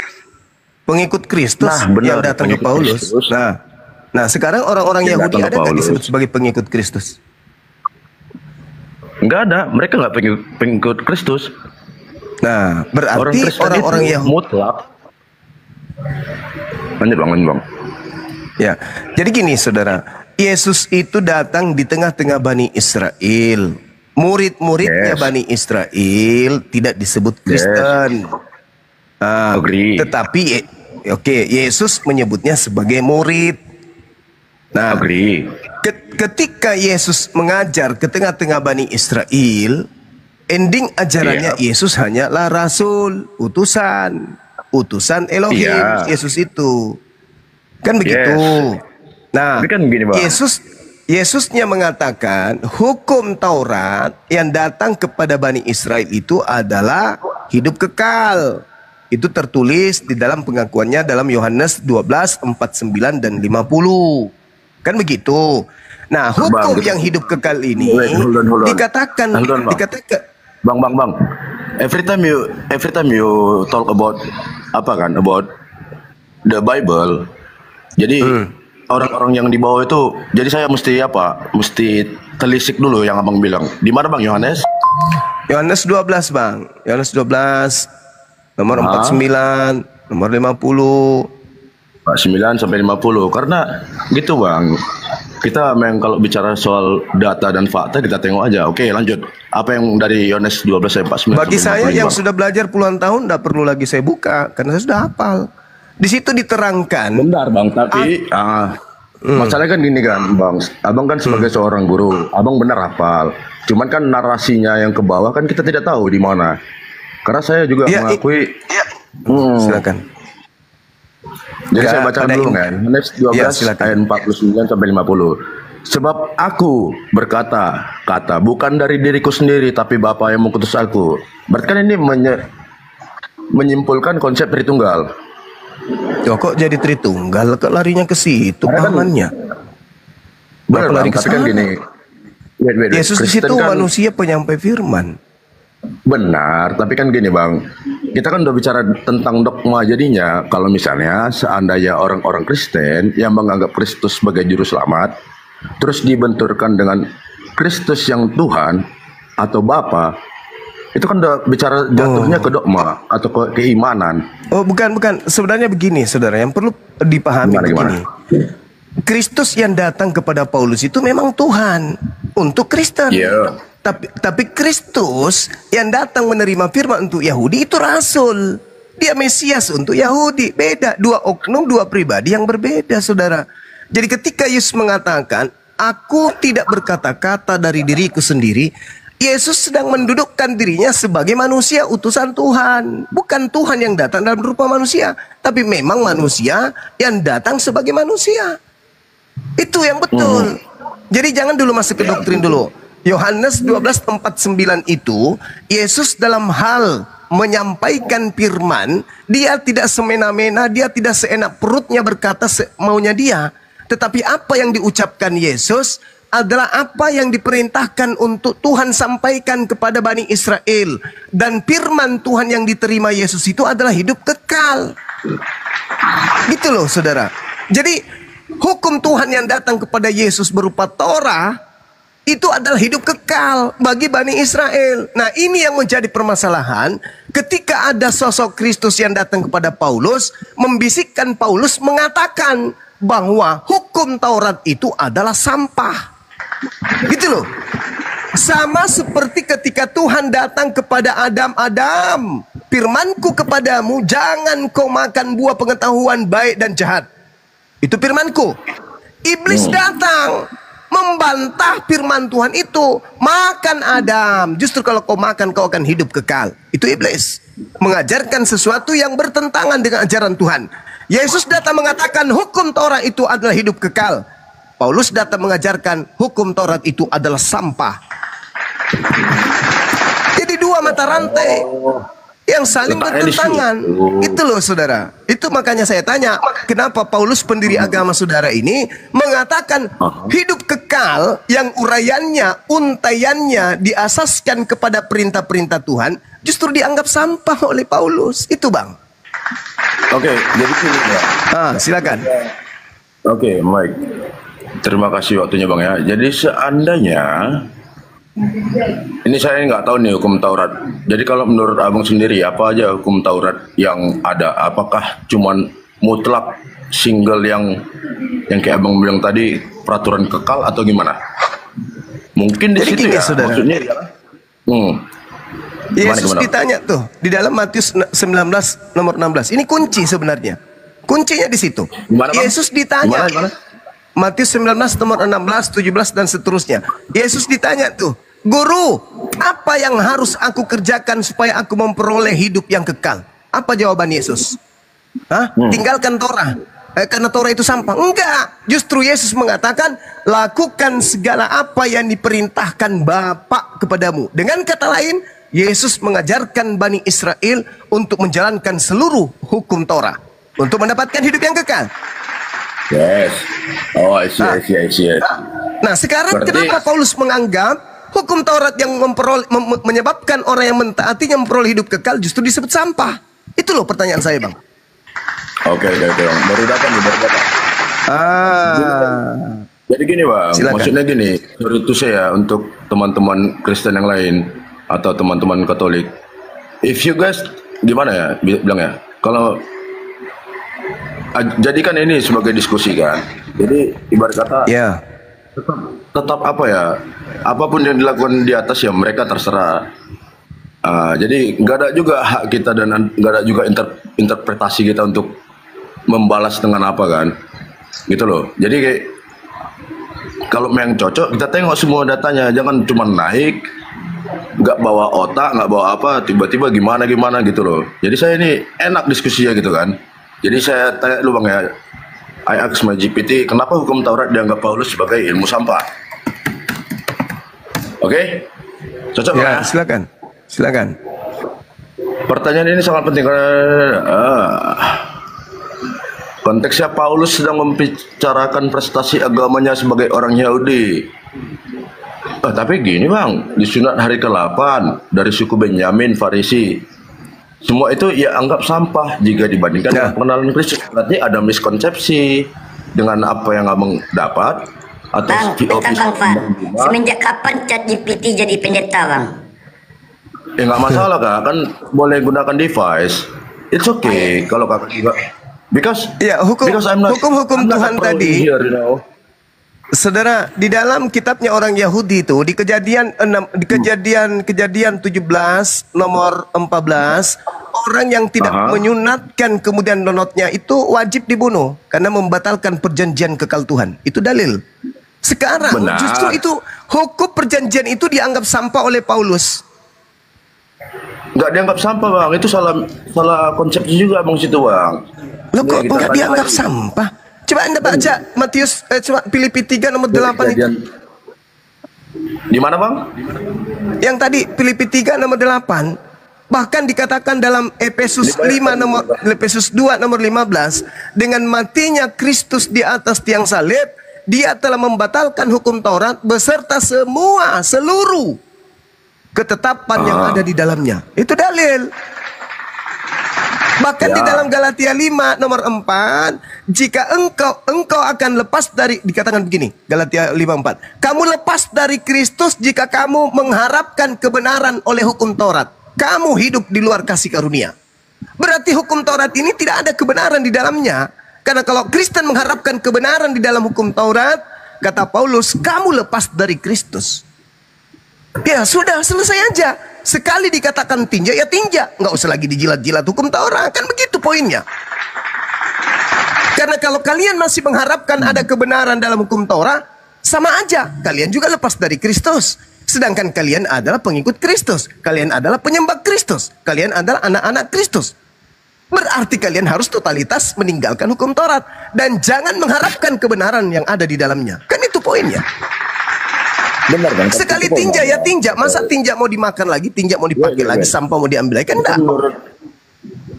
Pengikut Kristus Nah, benar, yang datang ke pengikut Paulus. Kristus. Nah, sekarang orang-orang Yang Yahudi datang ke ada nggak Paulus. disebut sebagai pengikut Kristus? Enggak ada, mereka nggak pengikut Kristus. Nah, Orang berarti Kristen orang-orang itu Yahudi. mutlak. Lanjut Bang. Ya, jadi gini saudara, Yesus itu datang di tengah-tengah Bani Israel. Murid-muridnya Yes. Bani Israel tidak disebut Kristen. Agree. Tetapi, Yesus menyebutnya sebagai murid. Nah, Agree. ketika Yesus mengajar ke tengah-tengah Bani Israel, ending ajarannya Yesus hanyalah rasul, utusan Elohim. Iya. Yesus itu. Kan begitu. Nah, Tapi kan begini, Bang. Yesusnya mengatakan hukum Taurat yang datang kepada Bani Israel itu adalah hidup kekal. Itu tertulis di dalam pengakuannya dalam Yohanes 12:49 dan 50. Kan begitu. Nah, hukum Bang, yang hidup kekal ini hold on. dikatakan Hold on, Bang. Bang. Every time you talk about about the Bible, jadi orang-orang yang di bawah itu, jadi saya mesti telisik dulu yang Abang bilang. Di mana Bang Yohanes? Yohanes 12, Bang. Yohanes 12 nomor 49, nomor 50. 9 sampai 50. Karena gitu Bang. kita memang kalau bicara soal data dan fakta kita tengok aja. Oke, lanjut. Apa yang dari Yohanes 12 ayat 49 Bagi sampai saya 55? yang sudah belajar puluhan tahun tidak perlu lagi saya buka karena saya sudah hafal. Di situ diterangkan. Bentar bang, tapi masalahnya kan gini kan bang, abang kan sebagai seorang guru, abang benar hafal. Cuman kan narasinya yang ke bawah kan kita tidak tahu di mana. Karena saya juga mengakui. Silakan. Jadi saya baca dulu kan, Yohanes 12 ayat 49 sampai 50. Sebab aku berkata, bukan dari diriku sendiri, tapi Bapa yang mengutus aku. Berarti kan ini menyimpulkan konsep Tritunggal. Kok jadi Tritunggal? Kok larinya ke situ pamannya? Benar lari bang, ke tapi kan sana? gini. Yesus di situ manusia penyampai firman. Benar, tapi kan gini bang, kita kan udah bicara tentang dogma, jadinya kalau misalnya seandainya orang-orang Kristen yang menganggap Kristus sebagai juru selamat, terus dibenturkan dengan Kristus yang Tuhan atau Bapa, itu kan udah bicara jatuhnya ke dogma atau ke keimanan. Oh bukan, sebenarnya begini saudara, yang perlu dipahami begini. Kristus yang datang kepada Paulus itu memang Tuhan untuk Kristen. Tapi Kristus yang datang menerima firman untuk Yahudi itu rasul. Dia Mesias untuk Yahudi. Beda, dua oknum, dua pribadi yang berbeda, saudara. Jadi ketika Yesus mengatakan, aku tidak berkata-kata dari diriku sendiri, Yesus sedang mendudukkan dirinya sebagai manusia utusan Tuhan. Bukan Tuhan yang datang dalam rupa manusia, tapi memang manusia yang datang sebagai manusia. Itu yang betul. Jadi jangan dulu masuk ke doktrin dulu. Yohanes 12:49 itu, Yesus dalam hal menyampaikan firman, dia tidak semena-mena, dia tidak seenak perutnya berkata maunya dia. Tetapi apa yang diucapkan Yesus adalah apa yang diperintahkan untuk Tuhan sampaikan kepada Bani Israel. Dan firman Tuhan yang diterima Yesus itu adalah hidup kekal. Gitu loh saudara. Jadi hukum Tuhan yang datang kepada Yesus berupa Torah itu adalah hidup kekal bagi Bani Israel. Nah ini yang menjadi permasalahan ketika ada sosok Kristus yang datang kepada Paulus, membisikkan Paulus mengatakan bahwa hukum Taurat itu adalah sampah. Gitu loh. Sama seperti ketika Tuhan datang kepada Adam, firmanku kepadamu, jangan kau makan buah pengetahuan baik dan jahat. Itu firmanku. Iblis datang membantah firman Tuhan itu. Makan Adam, justru kalau kau makan kau akan hidup kekal. Itu iblis mengajarkan sesuatu yang bertentangan dengan ajaran Tuhan. Yesus datang mengatakan hukum Taurat itu adalah hidup kekal. Paulus datang mengajarkan hukum Taurat itu adalah sampah. Jadi dua mata rantai yang saling bertentangan. Itu loh saudara. Itu makanya saya tanya, kenapa Paulus pendiri agama saudara ini mengatakan hidup kekal yang uraiannya, untaiannya diasaskan kepada perintah-perintah Tuhan, justru dianggap sampah oleh Paulus. Itu bang. Oke, jadi ini ya. Silakan. Oke, baik. Terima kasih waktunya bang ya. Jadi seandainya ini saya nggak tahu nih hukum Taurat. Jadi kalau menurut abang sendiri apa aja hukum Taurat yang ada? Apakah cuman mutlak single yang kayak abang bilang tadi peraturan kekal atau gimana? Mungkin di situ ya. Saudara. Maksudnya Yesus ditanya tuh di dalam Matius 19 nomor 16. Ini kunci sebenarnya. Kuncinya di situ. Yesus ditanya. Matius 19 nomor 16, 17 dan seterusnya. Yesus ditanya tuh, Guru, apa yang harus aku kerjakan supaya aku memperoleh hidup yang kekal? Apa jawaban Yesus? Tinggalkan Torah. Karena Torah itu sampah. Enggak. Justru Yesus mengatakan, lakukan segala apa yang diperintahkan Bapa kepadamu. Dengan kata lain, Yesus mengajarkan Bani Israel untuk menjalankan seluruh hukum Torah untuk mendapatkan hidup yang kekal. Yes. Oh, I see. Nah, sekarang kenapa Paulus menganggap hukum Taurat yang menyebabkan orang yang mentaatinya memperoleh hidup kekal justru disebut sampah? Itu loh pertanyaan saya, Bang. Oke. Baru datang. Jadi gini, Bang. Silakan. Maksudnya gini, itu saya untuk teman-teman Kristen yang lain atau teman-teman Katolik. If you guys gimana ya bilang ya? Kalau jadikan ini sebagai diskusi kan. Jadi ibarat kata tetap apa ya, apapun yang dilakukan di atas ya mereka terserah. Jadi nggak ada juga hak kita dan nggak ada juga interpretasi kita untuk membalas dengan apa kan, gitu loh. Jadi kayak kalau memang cocok kita tengok semua datanya, jangan cuma naik, nggak bawa otak, nggak bawa apa, tiba-tiba gimana gitu loh. Jadi saya ini enak diskusinya gitu kan. Jadi saya tanya lu bang ya, I ask my GPT, kenapa hukum Taurat dianggap Paulus sebagai ilmu sampah? Oke? Cocok Ya, nggak? silakan. Pertanyaan ini sangat penting karena konteksnya Paulus sedang membicarakan prestasi agamanya sebagai orang Yahudi. Tapi gini bang, di sunat hari ke-8 dari suku Benyamin, Farisi, semua itu ia anggap sampah jika dibandingkan dengan pengenalan Kristus. Berarti ada miskonsepsi dengan apa yang abang dapat atau Bang, POV bentar Bang Far. Semenjak kapan ChatGPT jadi pendeta Bang? nggak masalah kak, kan boleh gunakan device. It's okay kalau kakak juga. Because I'm not, hukum I'm not Tuhan a pro tadi, here, you know. saudara, di dalam kitabnya orang Yahudi itu di kejadian 17 nomor 14, orang yang tidak menyunatkan kemudian nonotnya itu wajib dibunuh karena membatalkan perjanjian kekal Tuhan. Itu dalil. Sekarang justru itu hukum perjanjian itu dianggap sampah oleh Paulus. Nggak dianggap sampah bang, itu salah konsepsi juga bang situ bang. Loh kok nggak dianggap sampah? Coba Anda baca Matius, coba Filipi 3 nomor 8 itu. Di mana bang? Yang tadi Filipi 3 nomor 8. Bahkan dikatakan dalam Efesus 2 nomor 15, dengan matinya Kristus di atas tiang salib, dia telah membatalkan hukum Taurat beserta seluruh ketetapan yang ada di dalamnya. Itu dalil. Bahkan di dalam Galatia 5 nomor 4, jika engkau akan lepas dari, dikatakan begini, Galatia 5:4, kamu lepas dari Kristus jika kamu mengharapkan kebenaran oleh hukum Taurat. Kamu hidup di luar kasih karunia. Berarti hukum Taurat ini tidak ada kebenaran di dalamnya. Karena kalau Kristen mengharapkan kebenaran di dalam hukum Taurat, kata Paulus, kamu lepas dari Kristus. Ya sudah, selesai aja. Sekali dikatakan tinja, ya tinja. Nggak usah lagi dijilat-jilat hukum Taurat. Kan begitu poinnya. Karena kalau kalian masih mengharapkan ada kebenaran dalam hukum Taurat, sama aja. Kalian juga lepas dari Kristus. Sedangkan kalian adalah pengikut Kristus. Kalian adalah penyembah Kristus. Kalian adalah anak-anak Kristus. Berarti kalian harus totalitas meninggalkan hukum Taurat. Dan jangan mengharapkan kebenaran yang ada di dalamnya. Kan itu poinnya. Benar kan? Sekali tinja ya tinja. Masa tinja mau dimakan lagi, tinja mau dipakai lagi, sampah mau diambil lagi, kan enggak.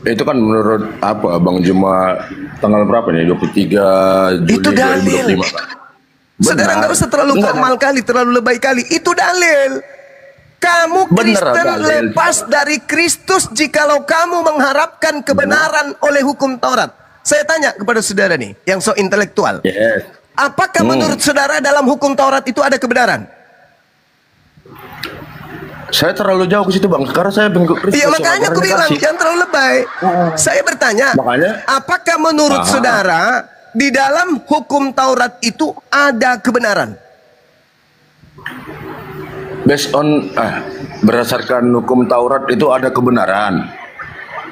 Itu kan menurut apa Bang Juma tanggal berapa nih? 23 Juli Itu dalil. 2025 kan? Saudara nggak usah terlalu formal kali, terlalu lebay kali. Itu dalil. Kamu Kristen lepas dari Kristus jikalau kamu mengharapkan kebenaran oleh hukum Taurat. Saya tanya kepada saudara nih, yang so intelektual. Yes. Apakah menurut saudara dalam hukum Taurat itu ada kebenaran? Saya terlalu jauh ke situ bang, karena saya pengikut Kristus. Iya makanya aku bilang jangan terlalu lebay. Saya bertanya, apakah menurut saudara di dalam hukum Taurat itu ada kebenaran? Based on berdasarkan hukum Taurat itu ada kebenaran.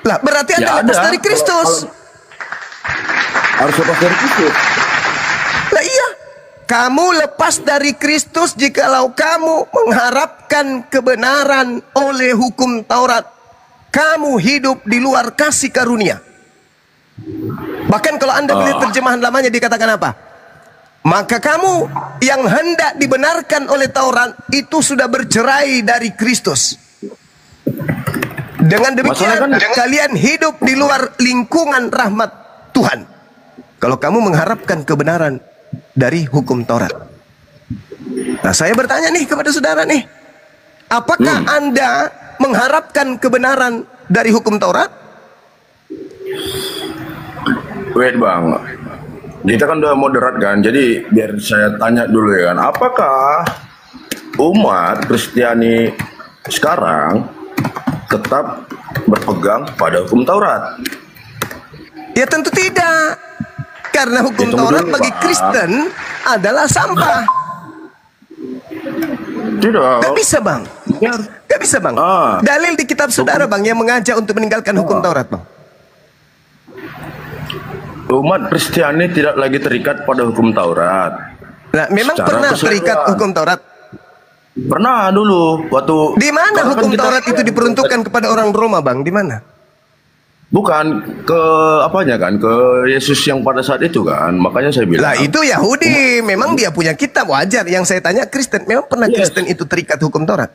Lah berarti Anda lepas dari Kristus. Harus lepas dari Kristus. Lah iya. Kamu lepas dari Kristus jikalau kamu mengharapkan kebenaran oleh hukum Taurat. Kamu hidup di luar kasih karunia. Bahkan kalau Anda melihat terjemahan lamanya dikatakan apa? Maka kamu yang hendak dibenarkan oleh Taurat itu sudah bercerai dari Kristus. Dengan demikian kalian hidup di luar lingkungan rahmat Tuhan. Kalau kamu mengharapkan kebenaran dari hukum Taurat. Nah, saya bertanya nih kepada saudara nih, apakah Anda mengharapkan kebenaran dari hukum Taurat? Wait bang, kita kan udah moderat kan, jadi biar saya tanya dulu ya kan, apakah umat Kristiani sekarang tetap berpegang pada hukum Taurat? Ya tentu tidak. Karena hukum Taurat bagi Kristen adalah sampah. Tidak. Gak bisa bang. Gak bisa bang. Dalil di kitab saudara bang yang mengajak untuk meninggalkan hukum Taurat bang. Umat Kristiani tidak lagi terikat pada hukum Taurat. Nah, memang pernah terikat hukum Taurat? Pernah dulu waktu. Di mana hukum Taurat itu diperuntukkan kepada orang Roma bang? Di mana? Bukan ke apanya kan, ke Yesus yang pada saat itu kan, makanya saya bilang. Lah itu Yahudi, memang dia punya kitab, wajar. Yang saya tanya Kristen, memang pernah Kristen itu terikat hukum Taurat?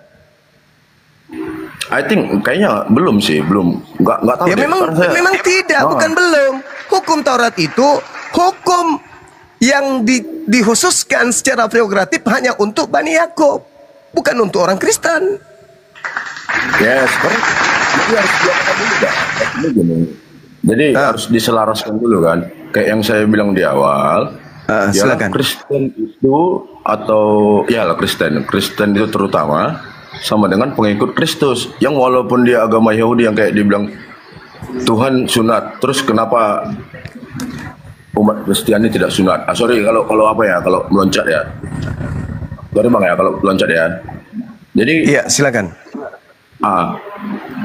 I think kayaknya belum sih, nggak tahu. Ya deh, memang tidak, bukan belum. Hukum Taurat itu hukum yang dikhususkan secara prerogatif hanya untuk Bani Yakub, bukan untuk orang Kristen. Yes, jadi harus dilakukan dulu kan. Jadi harus diselaraskan dulu kan. Kayak yang saya bilang di awal. Silakan. Kristen itu atau ya lah Kristen itu terutama sama dengan pengikut Kristus yang walaupun dia agama Yahudi yang kayak dibilang Tuhan sunat, terus kenapa umat Kristiani tidak sunat? Sorry kalau apa ya, kalau meloncat ya. Sorry bang ya kalau meloncat ya. Jadi iya silakan.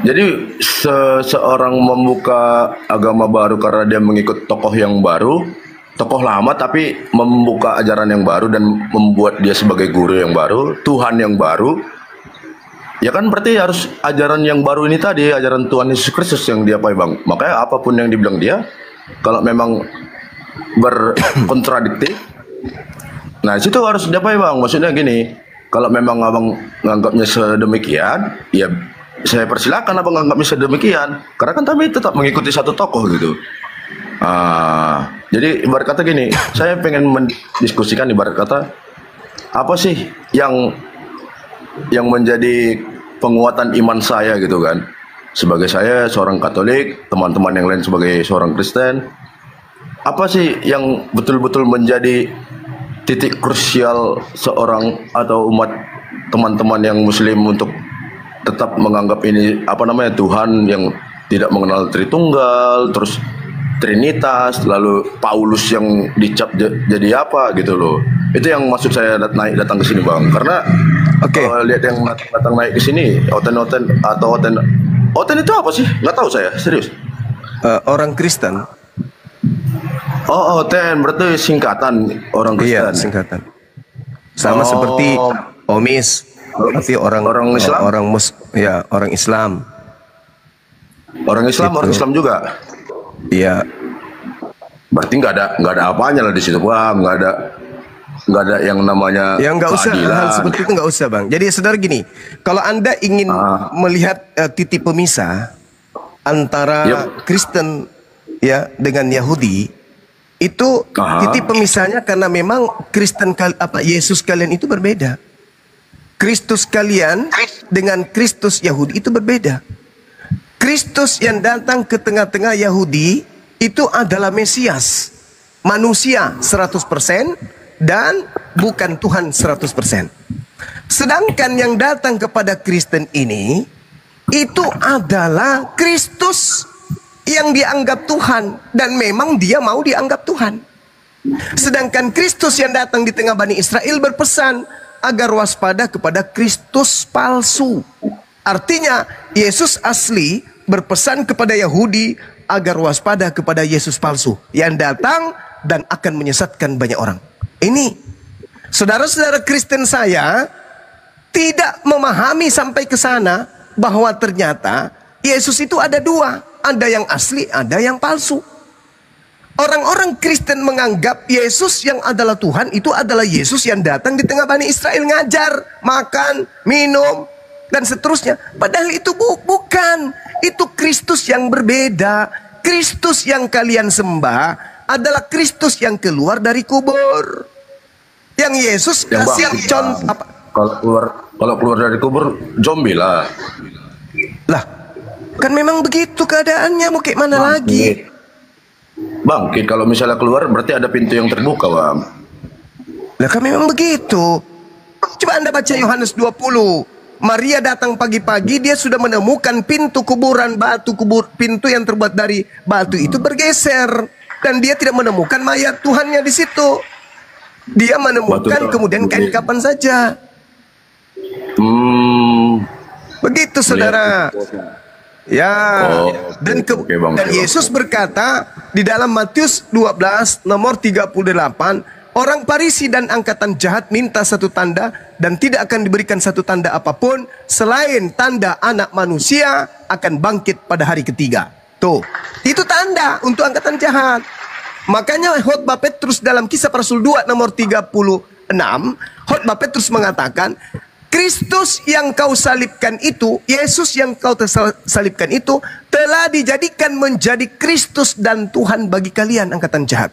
Jadi seseorang membuka agama baru karena dia mengikut tokoh yang baru, tokoh lama tapi membuka ajaran yang baru dan membuat dia sebagai guru yang baru, Tuhan yang baru. Ya kan berarti harus ajaran yang baru ini tadi, ajaran Tuhan Yesus Kristus yang diapai bang. Makanya apapun yang dibilang dia, kalau memang berkontradiktif, nah situ harus diapai bang. Maksudnya gini, kalau memang abang nganggapnya sedemikian, ya saya persilakan abang nganggapnya sedemikian. Karena kan kami tetap mengikuti satu tokoh gitu. Jadi ibarat kata gini, saya pengen mendiskusikan ibarat kata, apa sih yang menjadi penguatan iman saya gitu kan. Sebagai saya seorang Katolik, teman-teman yang lain sebagai seorang Kristen, apa sih yang betul-betul menjadi titik krusial seorang atau umat teman-teman yang Muslim untuk tetap menganggap ini apa namanya Tuhan yang tidak mengenal Tritunggal, terus Trinitas, lalu Paulus yang dicap jadi apa gitu loh. Itu yang maksud saya datang ke sini bang, karena kalau lihat yang datang naik ke sini oten itu apa sih? Nggak tahu saya, serius. Orang Kristen. Oh, oten berarti singkatan orang Kristen. Iya, singkatan. Sama seperti Omis, berarti orang Islam. Orang Islam. Orang Islam juga. Iya. Berarti nggak ada apanya lah di situ bang, nggak ada yang namanya yang nggak usah hal seperti itu, nggak usah bang. Jadi saudara gini, kalau anda ingin melihat titik pemisah antara Kristen ya dengan Yahudi, itu titik pemisahnya karena memang Yesus kalian itu berbeda. Kristus kalian dengan Kristus Yahudi itu berbeda. Kristus yang datang ke tengah-tengah Yahudi itu adalah Mesias, manusia 100% dan bukan Tuhan 100%. Sedangkan yang datang kepada Kristen ini itu adalah Kristus yang dianggap Tuhan dan memang dia mau dianggap Tuhan. Sedangkan Kristus yang datang di tengah Bani Israel berpesan agar waspada kepada Kristus palsu. Artinya Yesus asli berpesan kepada Yahudi agar waspada kepada Yesus palsu yang datang dan akan menyesatkan banyak orang. Ini saudara-saudara Kristen saya tidak memahami sampai ke sana bahwa ternyata Yesus itu ada dua, ada yang asli, ada yang palsu. Orang-orang Kristen menganggap Yesus yang adalah Tuhan itu adalah Yesus yang datang di tengah Bani Israel ngajar, makan, minum dan seterusnya. Padahal itu bukan. Itu Kristus yang berbeda. Kristus yang kalian sembah adalah Kristus yang keluar dari kubur. Yang Yesus kasih contoh apa? Kalau keluar dari kubur zombie lah. Lah, kan memang begitu keadaannya, mau kayak mana lagi? Bangkit kalau misalnya keluar berarti ada pintu yang terbuka, bang. Lah kan memang begitu. Coba Anda baca Yohanes 20. Maria datang pagi-pagi, dia sudah menemukan pintu kuburan, pintu yang terbuat dari batu itu bergeser. Dan dia tidak menemukan mayat Tuhannya di situ. Dia menemukan kemudian kain kapan saja. Hmm, Begitu saudara. Ya, dan oke, Bang. dan Yesus berkata di dalam Matius 12 nomor 38, orang Farisi dan angkatan jahat minta satu tanda dan tidak akan diberikan satu tanda apapun selain tanda Anak Manusia akan bangkit pada hari ketiga. Tuh, itu tanda untuk angkatan jahat. Makanya khotbah Petrus dalam Kisah Para Rasul 2 nomor 36, khotbah Petrus mengatakan, Kristus yang kau salibkan itu, Yesus yang kau salibkan itu telah dijadikan menjadi Kristus dan Tuhan bagi kalian angkatan jahat.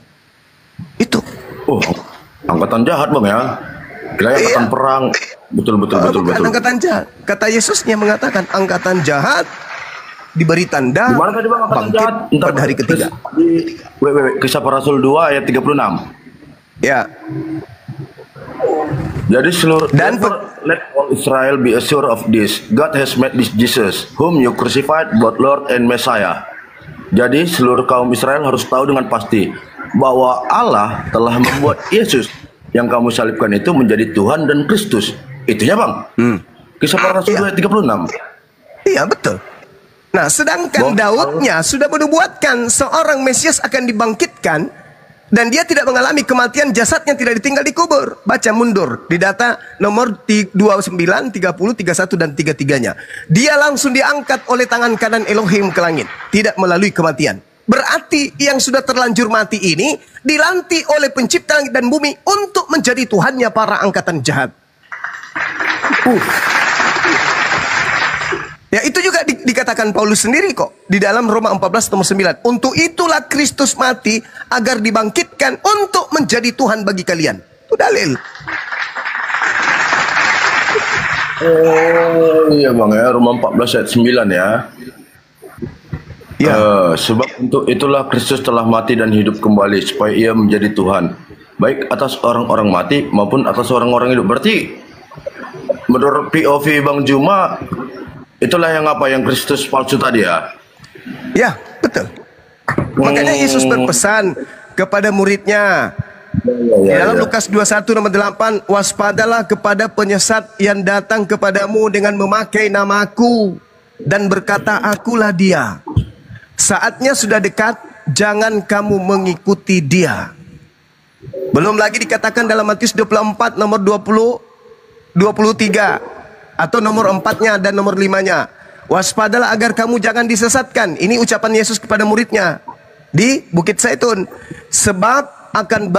Itu. Oh, angkatan jahat bang ya? Kira angkatan perang. Betul. Bukan angkatan jahat. Kata Yesusnya mengatakan angkatan jahat diberi tanda. Gimana tadi bang angkatan jahat? Pada hari ketiga. Kisah Para Rasul 2 ayat 36. Ya. Jadi seluruh Dan let all Israel be assured of this. God has made this Jesus, whom you crucified, both Lord and Messiah. Jadi seluruh kaum Israel harus tahu dengan pasti bahwa Allah telah membuat Yesus yang kamu salibkan itu menjadi Tuhan dan Kristus. Itunya bang. Kisah Para Rasul ayat 36. Iya betul. Nah, sedangkan Daudnya sudah menubuatkan seorang Mesias akan dibangkitkan. Dan dia tidak mengalami kematian, jasadnya tidak ditinggal dikubur. Baca mundur di data nomor 29, 30, 31 dan 33-nya. Dia langsung diangkat oleh tangan kanan Elohim ke langit, tidak melalui kematian. Berarti yang sudah terlanjur mati ini dilantik oleh pencipta langit dan bumi untuk menjadi Tuhannya para angkatan jahat. Ya itu juga dikatakan Paulus sendiri kok di dalam Roma 14 nomor 9. Untuk itulah Kristus mati agar dibangkitkan untuk menjadi Tuhan bagi kalian. Itu dalil. Oh iya bang ya, Roma 14 ayat 9 ya. Ya. Sebab untuk itulah Kristus telah mati dan hidup kembali supaya ia menjadi Tuhan, baik atas orang-orang mati maupun atas orang-orang hidup. Berarti menurut POV Bang Juma, itulah yang apa yang Kristus palsu tadi ya? Ya, betul. Makanya Yesus berpesan kepada muridnya di dalam Lukas 21 nomor 8, waspadalah kepada penyesat yang datang kepadamu dengan memakai namaku dan berkata akulah dia. Saatnya sudah dekat, jangan kamu mengikuti dia. Belum lagi dikatakan dalam Matius 24 nomor 20, 23 atau nomor 4-nya dan nomor 5-nya. Waspadalah agar kamu jangan disesatkan. Ini ucapan Yesus kepada muridnya di Bukit Zaitun. Sebab akan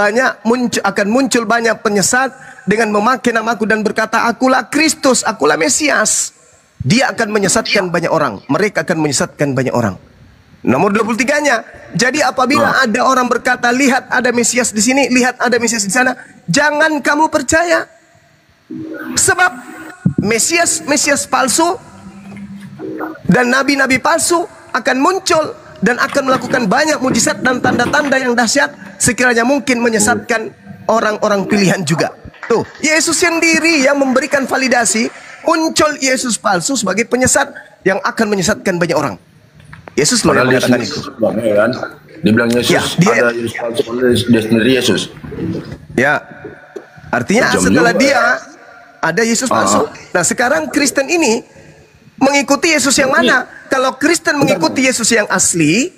muncul banyak penyesat dengan memakai namaku dan berkata akulah Kristus, akulah Mesias. Dia akan menyesatkan banyak orang. Mereka akan menyesatkan banyak orang. Nomor 23-nya. Jadi apabila ada orang berkata lihat ada Mesias di sini, lihat ada Mesias di sana, jangan kamu percaya. Sebab Mesias palsu dan nabi-nabi palsu akan muncul dan akan melakukan banyak mujizat dan tanda-tanda yang dahsyat sekiranya mungkin menyesatkan orang-orang pilihan juga. Tuh, Yesus sendiri yang memberikan validasi muncul Yesus palsu sebagai penyesat yang akan menyesatkan banyak orang. Yesus loh yang mengatakan itu. Kan? Dibilang Yesus, ya, ada Yesus palsu, dia sendiri Yesus. Ya, artinya setelah dia ada Yesus palsu. Nah sekarang Kristen ini mengikuti Yesus yang mana? Kalau Kristen mengikuti Yesus yang asli,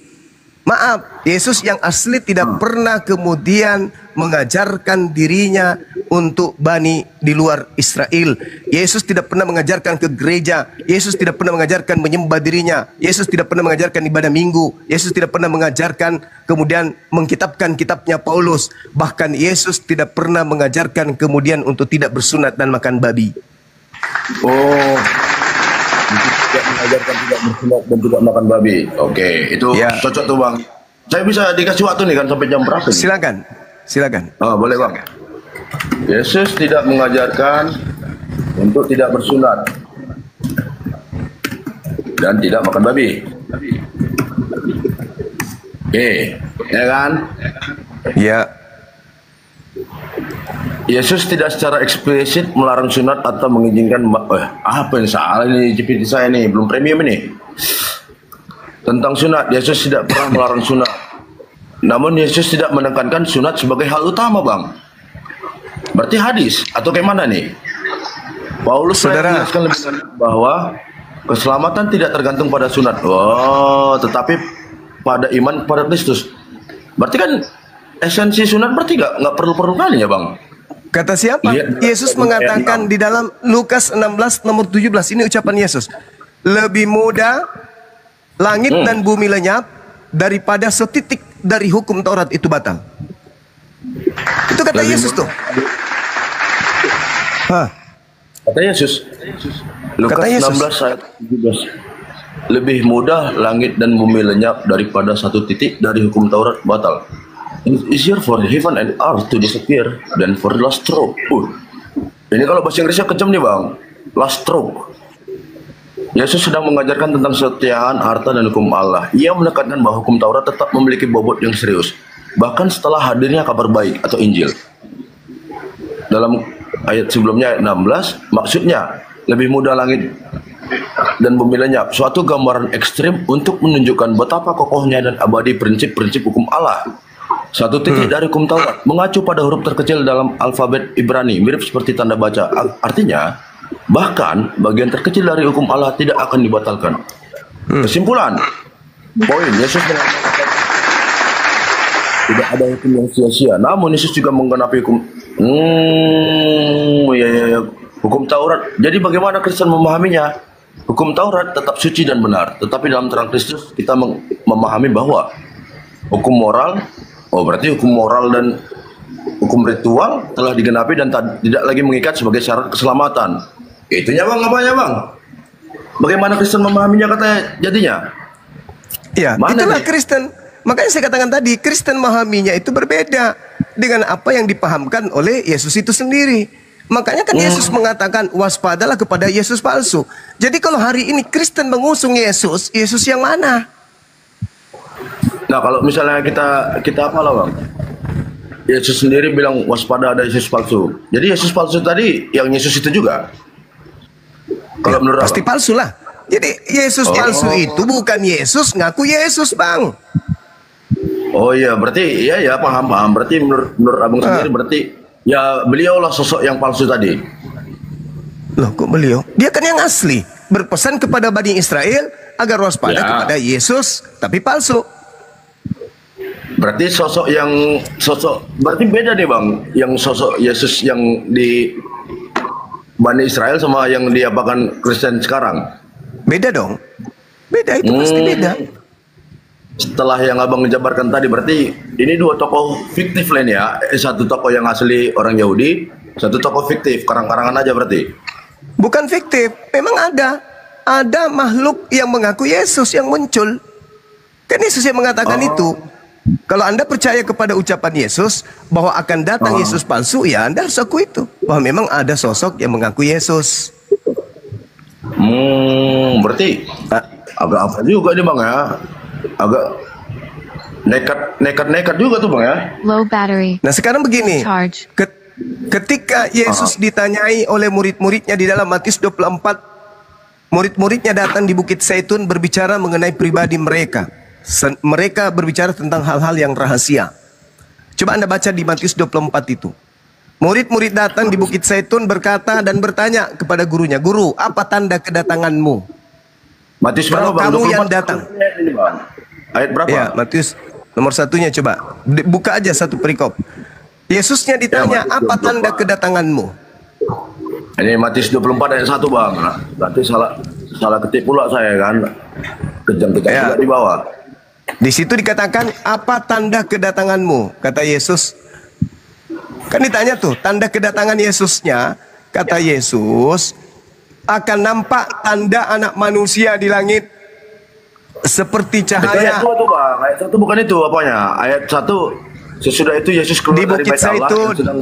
maaf, Yesus yang asli tidak pernah kemudian mengajarkan dirinya untuk bani di luar Israel. Yesus tidak pernah mengajarkan ke gereja. Yesus tidak pernah mengajarkan menyembah dirinya. Yesus tidak pernah mengajarkan ibadah minggu. Yesus tidak pernah mengajarkan kemudian mengkitabkan kitabnya Paulus. Bahkan Yesus tidak pernah mengajarkan kemudian untuk tidak bersunat dan makan babi. Oh, tidak mengajarkan tidak bersunat dan tidak makan babi. Oke, itu ya. Cocok tuh bang. Saya bisa dikasih waktu nih kan sampai jam berapa? Silakan, silakan. Oh boleh bang. Yesus tidak mengajarkan untuk tidak bersunat dan tidak makan babi. Oke, ya kan? Ya. Yesus tidak secara eksplisit melarang sunat atau mengizinkan. Apa yang salah ini GPT saya nih, belum premium ini. Tentang sunat, Yesus tidak pernah melarang sunat. Namun Yesus tidak menekankan sunat sebagai hal utama, bang. Berarti hadis atau kayak mana nih? Paulus Saudara. menjelaskan lebih lanjut bahwa keselamatan tidak tergantung pada sunat. Oh, tetapi pada iman pada Kristus. Berarti kan esensi sunat berarti nggak perlu kali ya, Bang? Kata siapa? Iya. Yesus mengatakan di dalam Lukas 16 nomor 17. Ini ucapan Yesus. Lebih mudah langit dan bumi lenyap daripada setitik dari hukum Taurat itu batal. Itu kata Yesus tuh. Hah. Kata Yesus. Lukas Kata Yesus. 16 ayat 17. Lebih mudah langit dan bumi lenyap daripada satu titik dari hukum Taurat batal. It's easier for heaven and earth to disappear than for the last stroke. Ini kalau bahasa Inggrisnya kejam nih, Bang. Last stroke. Yesus sedang mengajarkan tentang kesetiaan, harta, dan hukum Allah. Ia menekankan bahwa hukum Taurat tetap memiliki bobot yang serius, bahkan setelah hadirnya kabar baik atau Injil. Dalam ayat sebelumnya, ayat 16, maksudnya lebih mudah langit dan bumi lenyap, suatu gambaran ekstrim untuk menunjukkan betapa kokohnya dan abadi prinsip-prinsip hukum Allah. Satu titik dari hukum Taurat mengacu pada huruf terkecil dalam alfabet Ibrani, mirip seperti tanda baca. Artinya, bahkan bagian terkecil dari hukum Allah tidak akan dibatalkan. Kesimpulan, poin Yesus mengatakan tidak ada hukum yang sia-sia. Namun Yesus juga menggenapi hukum. Hukum Taurat. Jadi bagaimana Kristen memahaminya? Hukum Taurat tetap suci dan benar, tetapi dalam terang Kristus kita memahami bahwa hukum moral, berarti hukum moral dan hukum ritual telah digenapi dan tidak lagi mengikat sebagai syarat keselamatan. Itunya, Bang, apanya, Bang? Bagaimana Kristen memahaminya katanya jadinya? Ya, Mana itulah nih? Kristen. Makanya saya katakan tadi, Kristen memahaminya itu berbeda dengan apa yang dipahamkan oleh Yesus itu sendiri. Makanya kan Yesus mengatakan waspadalah kepada Yesus palsu. Jadi kalau hari ini Kristen mengusung Yesus, Yesus yang mana? Nah, kalau misalnya kita apalah, Bang? Yesus sendiri bilang waspada ada Yesus palsu. Jadi Yesus palsu tadi yang Yesus itu juga. Kalau menurut Pasti Abang? palsu lah. Jadi Yesus palsu itu bukan Yesus ngaku Yesus, Bang. Oh iya, berarti ya paham. Berarti menurut Abang sendiri berarti ya beliaulah sosok yang palsu tadi. Loh, kok beliau? Dia kan yang asli, berpesan kepada Bani Israel agar waspada kepada Yesus, tapi palsu. Berarti berarti beda deh, Bang. Yang sosok Yesus yang di Bani Israel sama yang diapakan Kristen sekarang. Beda dong. Beda, itu pasti beda. Setelah yang Abang jabarkan tadi, berarti ini dua tokoh fiktif lain ya. Satu tokoh yang asli orang Yahudi, satu tokoh fiktif, karang-karangan aja berarti. Bukan fiktif, memang ada. Ada makhluk yang mengaku Yesus yang muncul. Kan Yesus yang mengatakan itu. Kalau Anda percaya kepada ucapan Yesus bahwa akan datang Yesus palsu, ya Anda harus akui itu. Bahwa memang ada sosok yang mengaku Yesus. Berarti agak apa juga nih, Bang ya? Agak nekat juga tuh, Bang ya. Low battery. Nah sekarang begini, Charge. ketika Yesus ditanyai oleh murid-muridnya di dalam Matius 24, murid-muridnya datang di Bukit Zaitun berbicara mengenai pribadi mereka. Mereka berbicara tentang hal-hal yang rahasia. Coba Anda baca di Matius 24 itu. Murid-murid datang di Bukit Zaitun berkata dan bertanya kepada gurunya, "Guru, apa tanda kedatanganmu?" Matius Kalau berapa, Bang? kamu 24 yang datang. Ini, Bang. Ayat berapa? Ya, Matius nomor satunya coba. Buka aja satu perikop. Yesusnya ditanya, Matius "Apa 24. tanda kedatanganmu?" Ini Matius 24 ayat 1, Bang. Nah, berarti salah ketik pula saya kan. Kejam-kejam Ya. juga di bawah. Di situ dikatakan, "Apa tanda kedatanganmu?" Kata Yesus. Kan ditanya tuh, tanda kedatangan Yesusnya. Kata Yesus, "Akan nampak tanda anak manusia di langit seperti Itu ayat cahaya." 2 tuh, Bang. Ayat 1 bukan itu apanya. Ayat 1, sesudah itu Yesus keluar Di dari Bukit Bait Allah dan Zaitun.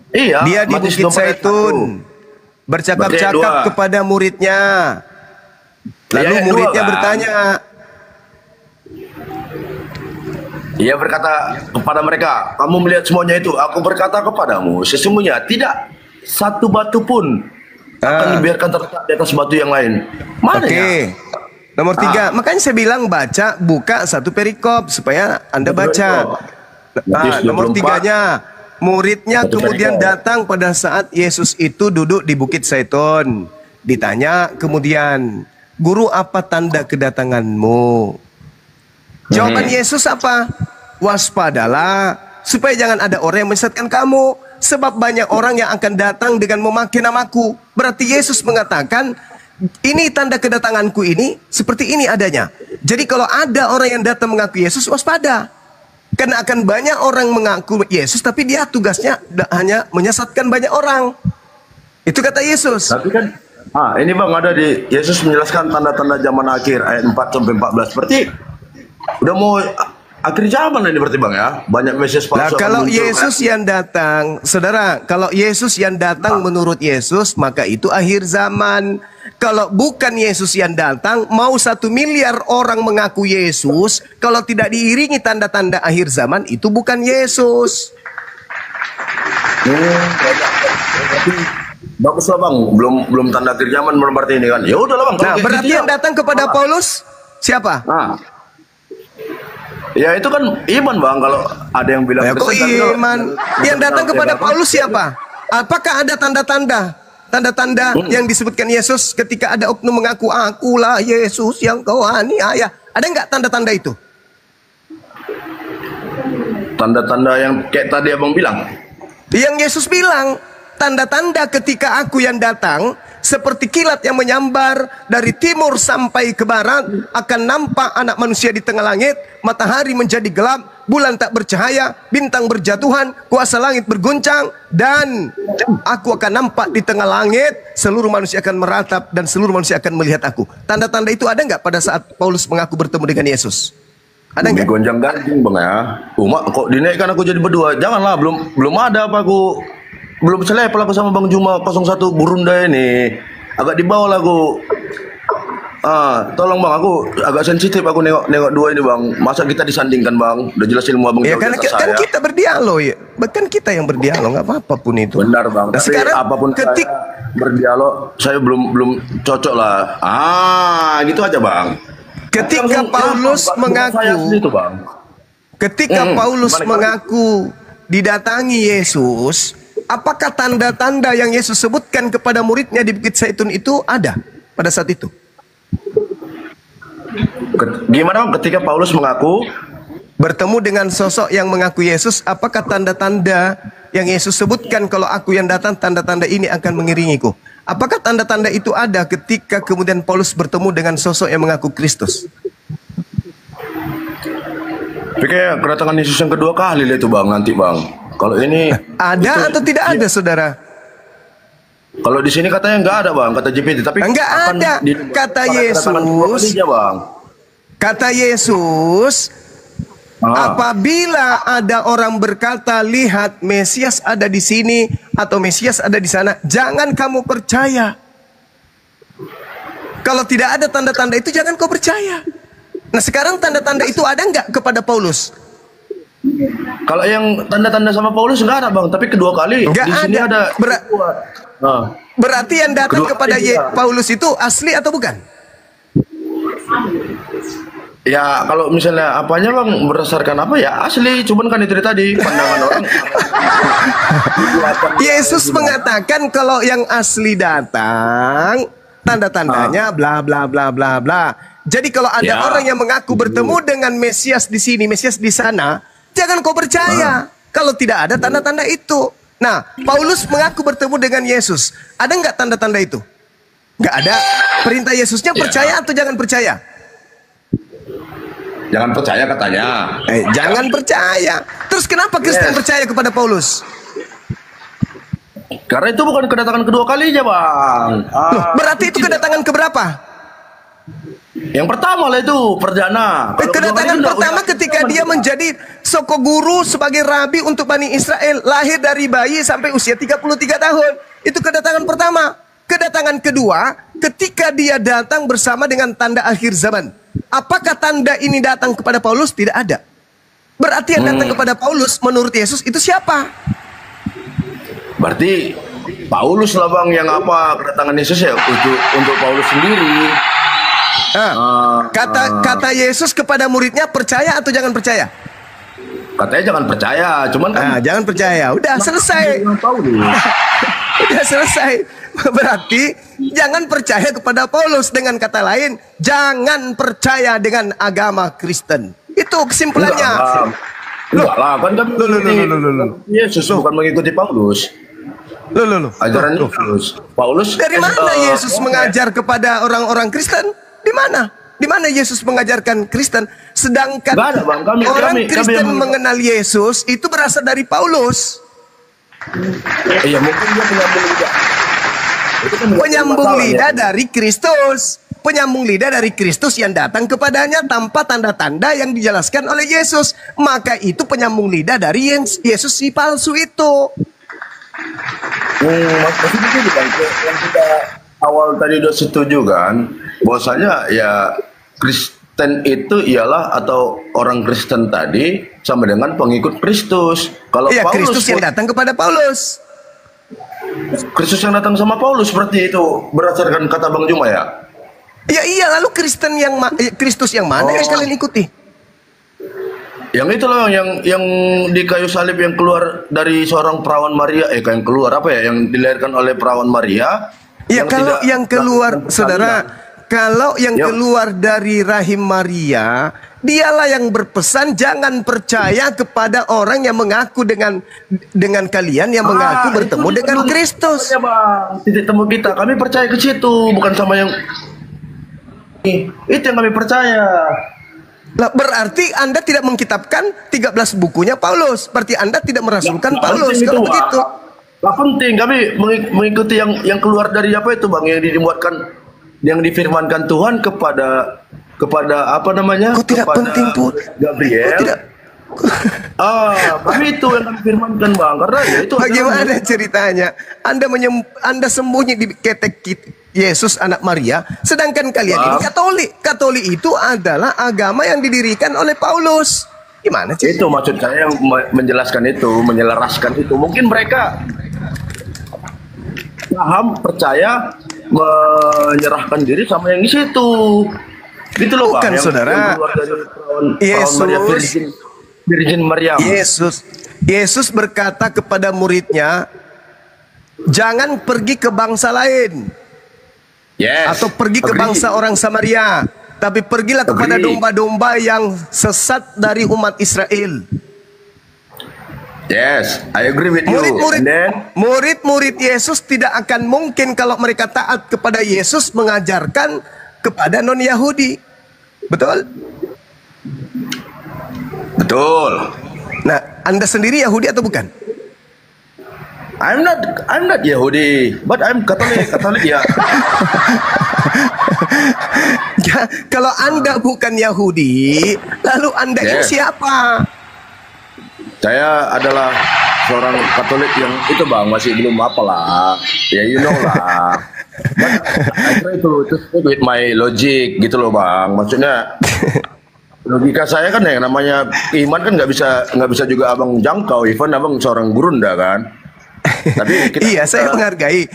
Iya, Dia di Matius Bukit 24 ayat 1. Zaitun bercakap-cakap Berarti ayat 2. kepada muridnya. Lalu Ayat 2, muridnya kan? bertanya, Ia berkata kepada mereka, "Kamu melihat semuanya itu? Aku berkata kepadamu, sesungguhnya tidak satu batu pun akan dibiarkan terletak di atas batu yang lain." Mana Oke. ya? Nomor 3. Makanya saya bilang buka satu perikop supaya Anda baca. Matius Nomor 24. 3-nya, Muridnya Satu kemudian mereka. datang pada saat Yesus itu duduk di Bukit Zaitun. Ditanya kemudian, "Guru, apa tanda kedatanganmu?" Jawaban Yesus apa? "Waspadalah, supaya jangan ada orang yang menyesatkan kamu. Sebab banyak orang yang akan datang dengan memakai namaku." Berarti Yesus mengatakan, ini tanda kedatanganku ini, seperti ini adanya. Jadi kalau ada orang yang datang mengaku Yesus, waspada. Karena akan banyak orang mengaku Yesus, tapi dia tugasnya hanya menyesatkan banyak orang. Itu kata Yesus. Tapi kan, ini bang ada di Yesus menjelaskan tanda-tanda zaman akhir ayat 4 sampai 14. Berarti udah mau akhir zaman ini berarti bang ya. Banyak Mesias palsu. Nah, akan kalau muncul, Yesus kan? yang datang, saudara, kalau Yesus yang datang menurut Yesus, maka itu akhir zaman. Kalau bukan Yesus yang datang, mau 1 miliar orang mengaku Yesus, kalau tidak diiringi tanda-tanda akhir zaman, itu bukan Yesus. Bagus lah bang, belum tanda akhir zaman berarti ini kan. Ya udahlah bang. kalau Nah, kayak berarti gitu yang ya. datang kepada Paulus siapa? Ya itu kan iman bang, kalau ada yang bilang Ya, kok Kristen, tapi kalau- iman? Yang datang kepada Paulus siapa? Apakah ada tanda-tanda? Tanda-tanda yang disebutkan Yesus ketika ada oknum mengaku, "Akulah Yesus yang kau aniaya." Ada nggak tanda-tanda itu? Tanda-tanda yang kayak tadi abang bilang. Yang Yesus bilang, tanda-tanda ketika aku yang datang, seperti kilat yang menyambar dari timur sampai ke barat, akan nampak anak manusia di tengah langit, matahari menjadi gelap, bulan tak bercahaya, bintang berjatuhan, kuasa langit berguncang, dan aku akan nampak di tengah langit, seluruh manusia akan meratap dan seluruh manusia akan melihat aku. Tanda-tanda itu ada nggak pada saat Paulus mengaku bertemu dengan Yesus? Ada nggak? Gonjang ganjing bang ya. Umak kok dinaikkan aku jadi berdua. Janganlah, belum ada apa aku. Belum selepel aku sama Bang Juma 01 Burunda ini. Agak di bawah lah aku. Tolong bang, aku agak sensitif aku nengok dua ini bang. Masa kita disandingkan bang? Udah jelas ilmu abang Ya jauh kan, di atas kan saya. kita berdialog ya. Bahkan kita yang berdialog, nggak apa-apa pun itu. Benar bang. Nah, Tapi sekarang apapun saya berdialog, saya belum cocok lah. Gitu aja bang. ketika Paulus mengaku, itu bang. ketika Paulus Gimana? mengaku didatangi Yesus, apakah tanda-tanda yang Yesus sebutkan kepada muridnya di Bukit Zaitun itu ada pada saat itu? Gimana bang? Ketika Paulus mengaku Bertemu dengan sosok yang mengaku Yesus, apakah tanda-tanda yang Yesus sebutkan kalau aku yang datang, tanda-tanda ini akan mengiringiku? Apakah tanda-tanda itu ada ketika kemudian Paulus bertemu dengan sosok yang mengaku Kristus? Tapi kayak kedatangan Yesus yang kedua kali lah itu bang, nanti bang. Kalau ini Ada atau tidak ada, saudara? kalau di sini katanya nggak ada bang, kata JPT. Tapi Enggak akan ada. di- Kata pada kedatangan kedua Yesus. kalinya, bang. Kata Yesus, apabila ada orang berkata, "Lihat, Mesias ada di sini atau Mesias ada di sana," jangan kamu percaya. Kalau tidak ada tanda-tanda itu, jangan kau percaya. Nah, sekarang tanda-tanda itu ada nggak kepada Paulus? Kalau yang tanda-tanda sama Paulus nggak ada bang, tapi kedua kali Nggak di sini ada. ada. Berarti yang datang Kedua kepada kali dia. Paulus itu asli atau bukan? Ya kalau misalnya apanya bang, berdasarkan apa ya asli, cuman kan itu tadi pandangan orang. Yesus mengatakan kalau yang asli datang, tanda-tandanya bla bla bla bla bla. Jadi kalau ada Ya. orang yang mengaku bertemu dengan Mesias di sini, Mesias di sana, jangan kau percaya kalau tidak ada tanda-tanda itu. Nah, Paulus mengaku bertemu dengan Yesus. Ada nggak tanda-tanda itu? Nggak ada. Perintah Yesusnya percaya atau jangan percaya? Jangan percaya katanya. Jangan percaya. Terus kenapa Kristen percaya kepada Paulus? Karena itu bukan kedatangan kedua kalinya bang. Loh, berarti itu kedatangan keberapa? Yang pertama lah itu perdana. Kalau kedua kali Kedatangan itu pertama enggak, ketika dia menjadi soko guru sebagai rabi untuk Bani Israel, lahir dari bayi sampai usia 33 tahun. Itu kedatangan pertama. Kedatangan kedua, ketika dia datang bersama dengan tanda akhir zaman. Apakah tanda ini datang kepada Paulus? Tidak ada. Berarti yang datang kepada Paulus menurut Yesus itu siapa? Berarti Paulus lah bang yang apa kedatangan Yesus ya untuk Paulus sendiri. Kata Yesus kepada muridnya, percaya atau jangan percaya? katanya jangan percaya, cuman kan jangan percaya. Udah selesai. Udah selesai. Berarti jangan percaya kepada Paulus. Dengan kata lain, jangan percaya dengan agama Kristen. Itu kesimpulannya. Enggak lah, kan Yesus bukan mengikuti Paulus. Ajaran Paulus. Dari mana Yesus mengajar kepada orang-orang Kristen? Di mana? Di mana Yesus mengajarkan Kristen? Sedangkan ada, Bang. orang Kristen mengenal Yesus itu berasal dari Paulus. Iya, mungkin dia penyambung lidah dari Kristus. Penyambung lidah dari Kristus yang datang kepadanya tanpa tanda-tanda yang dijelaskan oleh Yesus. Maka itu penyambung lidah dari Yesus si palsu itu. Maksudnya itu yang kita awal tadi udah setuju kan, bahwasanya ya Kristen itu ialah atau orang Kristen tadi sama dengan pengikut Kristus. Kalau Paulus, Kristus yang datang kepada Paulus. Kristus yang datang sama Paulus seperti itu berdasarkan kata Bang Juma ya. Ya iya, lalu Kristen yang Kristus yang mana yang kalian ikuti? Yang itu loh, yang di kayu salib yang keluar dari seorang perawan Maria, yang keluar apa ya, yang dilahirkan oleh perawan Maria. Ya kalau yang keluar, saudara, kalau yang keluar dari rahim Maria, dialah yang berpesan jangan percaya kepada orang yang mengaku dengan kalian yang mengaku bertemu dengan Kristus. Ya Bang, titik temu kita, kami percaya ke situ, bukan sama yang itu yang kami percaya. Lah, berarti Anda tidak mengkitabkan 13 bukunya Paulus. Berarti Anda tidak merasulkan Paulus. Kalau begitu. Lah penting kami mengikuti yang keluar dari apa itu Bang, yang dibuatkan, yang difirmankan Tuhan kepada apa namanya? Kok tidak kepada penting pun Gabriel. Kok tidak? Kami itu yang kami firmankan Bang, karena ya itu. Bagaimana ceritanya? Anda sembunyi di ketek Yesus anak Maria, sedangkan kalian ini Katolik. Katolik itu adalah agama yang didirikan oleh Paulus. Gimana sih? Itu maksud saya yang menjelaskan itu, menyelaraskan itu. Mungkin mereka paham, percaya, menyerahkan diri sama yang di situ. Gitu loh Bang. Bukan saudara. Yang keluar dari Yesus, Maria, Virgin Maria. Yesus berkata kepada muridnya, jangan pergi ke bangsa lain. Atau pergi ke bangsa orang Samaria, tapi pergilah kepada domba-domba yang sesat dari umat Israel. Yes, I agree with you. Murid-murid Yesus tidak akan mungkin kalau mereka taat kepada Yesus mengajarkan kepada non-Yahudi. Betul? Betul. Nah, Anda sendiri Yahudi atau bukan? I'm not Yahudi, but I'm Katolik ya. Ya, kalau Anda bukan Yahudi, lalu Anda ini siapa? Saya adalah seorang Katolik yang itu Bang, masih belum apalah. Ya you know lah. But I try to speak with my logic gitu loh Bang. Maksudnya logika saya kan yang namanya iman kan nggak bisa juga abang jangkau. Even abang seorang gurunda kan. Tapi iya, saya menghargai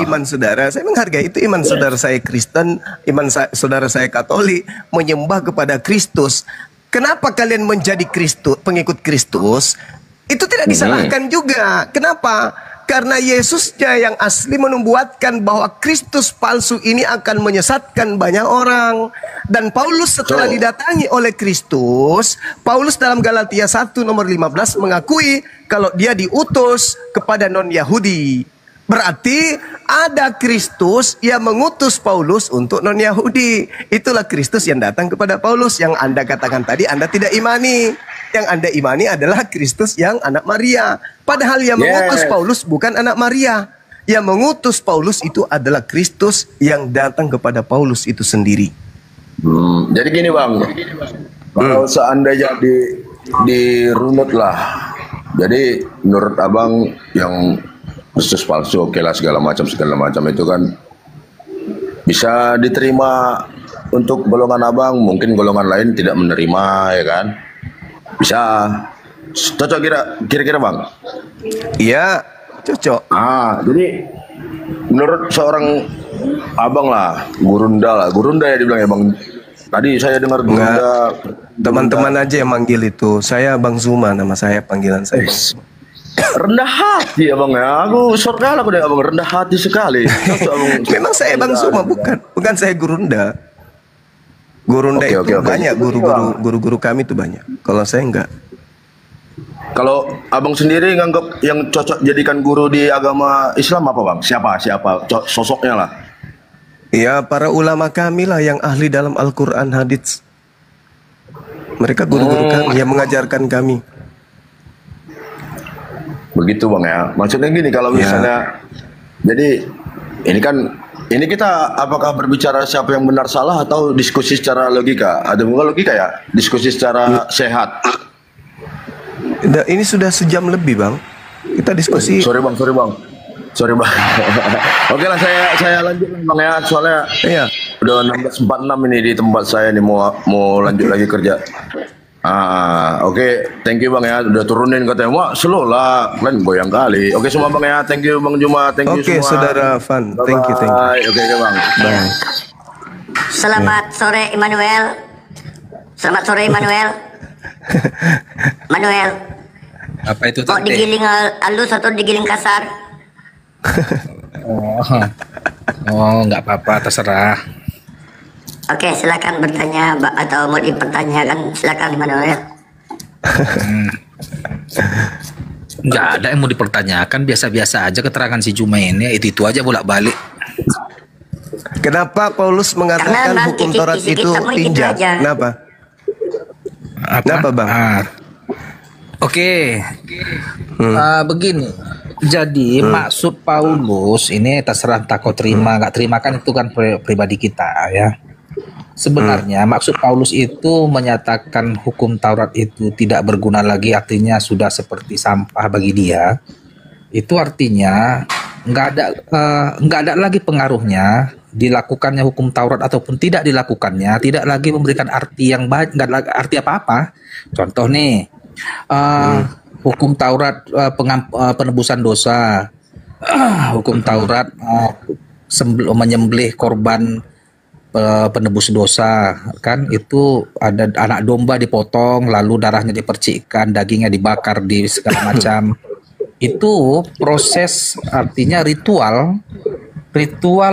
iman saudara. Saya menghargai itu iman saudara saya Kristen, saudara saya Katolik, menyembah kepada Kristus. Kenapa kalian menjadi pengikut Kristus? Itu tidak disalahkan juga. Kenapa? Karena Yesusnya yang asli membuatkan bahwa Kristus palsu ini akan menyesatkan banyak orang. Dan Paulus setelah didatangi oleh Kristus, Paulus dalam Galatia 1 nomor 15 mengakui kalau dia diutus kepada non-Yahudi. Berarti ada Kristus yang mengutus Paulus untuk non-Yahudi. Itulah Kristus yang datang kepada Paulus. Yang Anda katakan tadi Anda tidak imani. Yang Anda imani adalah Kristus yang anak Maria. Padahal yang mengutus Paulus bukan anak Maria. Yang mengutus Paulus itu adalah Kristus yang datang kepada Paulus itu sendiri. Jadi gini Bang, kalau seandainya dirunut lah. Jadi menurut abang yang Kristus palsu, oke lah segala macam itu kan bisa diterima untuk golongan abang, mungkin golongan lain tidak menerima ya kan, bisa cocok kira-kira Bang? Iya cocok. Jadi menurut seorang abang lah, gurunda ya dibilang ya Bang, Tadi saya dengar Enggak. Gurunda. Teman-teman aja yang manggil itu. Saya Bang Zuma, nama saya, panggilan saya. Bang Zuma. Rendah hati abang ya. Aku surga aku deh abang, rendah hati sekali. Cocok, abang. Memang saya Bang Zuma, bukan saya Gurunda. Gurunda Oke, itu oke, oke. banyak, guru-guru kami itu banyak. Kalau saya enggak. Kalau abang sendiri nganggap yang cocok jadikan guru di agama Islam apa bang? Siapa sosoknya lah? Ya, para ulama kami lah yang ahli dalam Al-Quran, hadits. Mereka guru-guru kami yang mengajarkan kami. Begitu bang ya. Maksudnya gini, kalau misalnya, jadi ini kita apakah berbicara siapa yang benar salah atau diskusi secara logika? Ada bukan logika ya? Diskusi secara sehat. Ini sudah sejam lebih, Bang. Kita diskusi. Sorry bang. Oke lah, saya lanjut bang ya. Soalnya Iya. udah 16.46 ini di tempat saya nih, mau lanjut lagi kerja. Oke, thank you bang ya, udah turunin katanya. Wah, slow lah, kalian goyang kali. Oke semua bang ya, thank you bang Juma, thank you Oke, semua. saudara Van, thank you. Oke bang. Bye. Selamat sore Immanuel. Selamat sore Immanuel. Manuel, Apa itu mau tante? digiling halus atau digiling kasar? Oh, nggak apa-apa, terserah. Oke, silakan bertanya atau mau dipertanyakan, silakan Immanuel. Nggak ada yang mau dipertanyakan, biasa-biasa aja keterangan si Juma ini, itu aja bolak-balik. Kenapa Paulus mengatakan Karena hukum nanti Taurat kisi-kisi itu kamu gitu injak? aja. Kenapa? Kenapa, Bang? Oke. Begini. Jadi maksud Paulus ini terserah entah kau terima nggak terima, kan itu kan pribadi kita ya. Sebenarnya maksud Paulus itu menyatakan hukum Taurat itu tidak berguna lagi, artinya sudah seperti sampah bagi dia. Itu artinya nggak ada lagi pengaruhnya dilakukannya hukum Taurat ataupun tidak dilakukannya, tidak lagi memberikan arti yang baik, nggak ada arti apa-apa. Contoh nih, hukum Taurat penebusan dosa, hukum Taurat menyembelih korban penebus dosa, kan itu ada anak domba dipotong lalu darahnya dipercikkan, dagingnya dibakar di segala macam. Itu proses, artinya ritual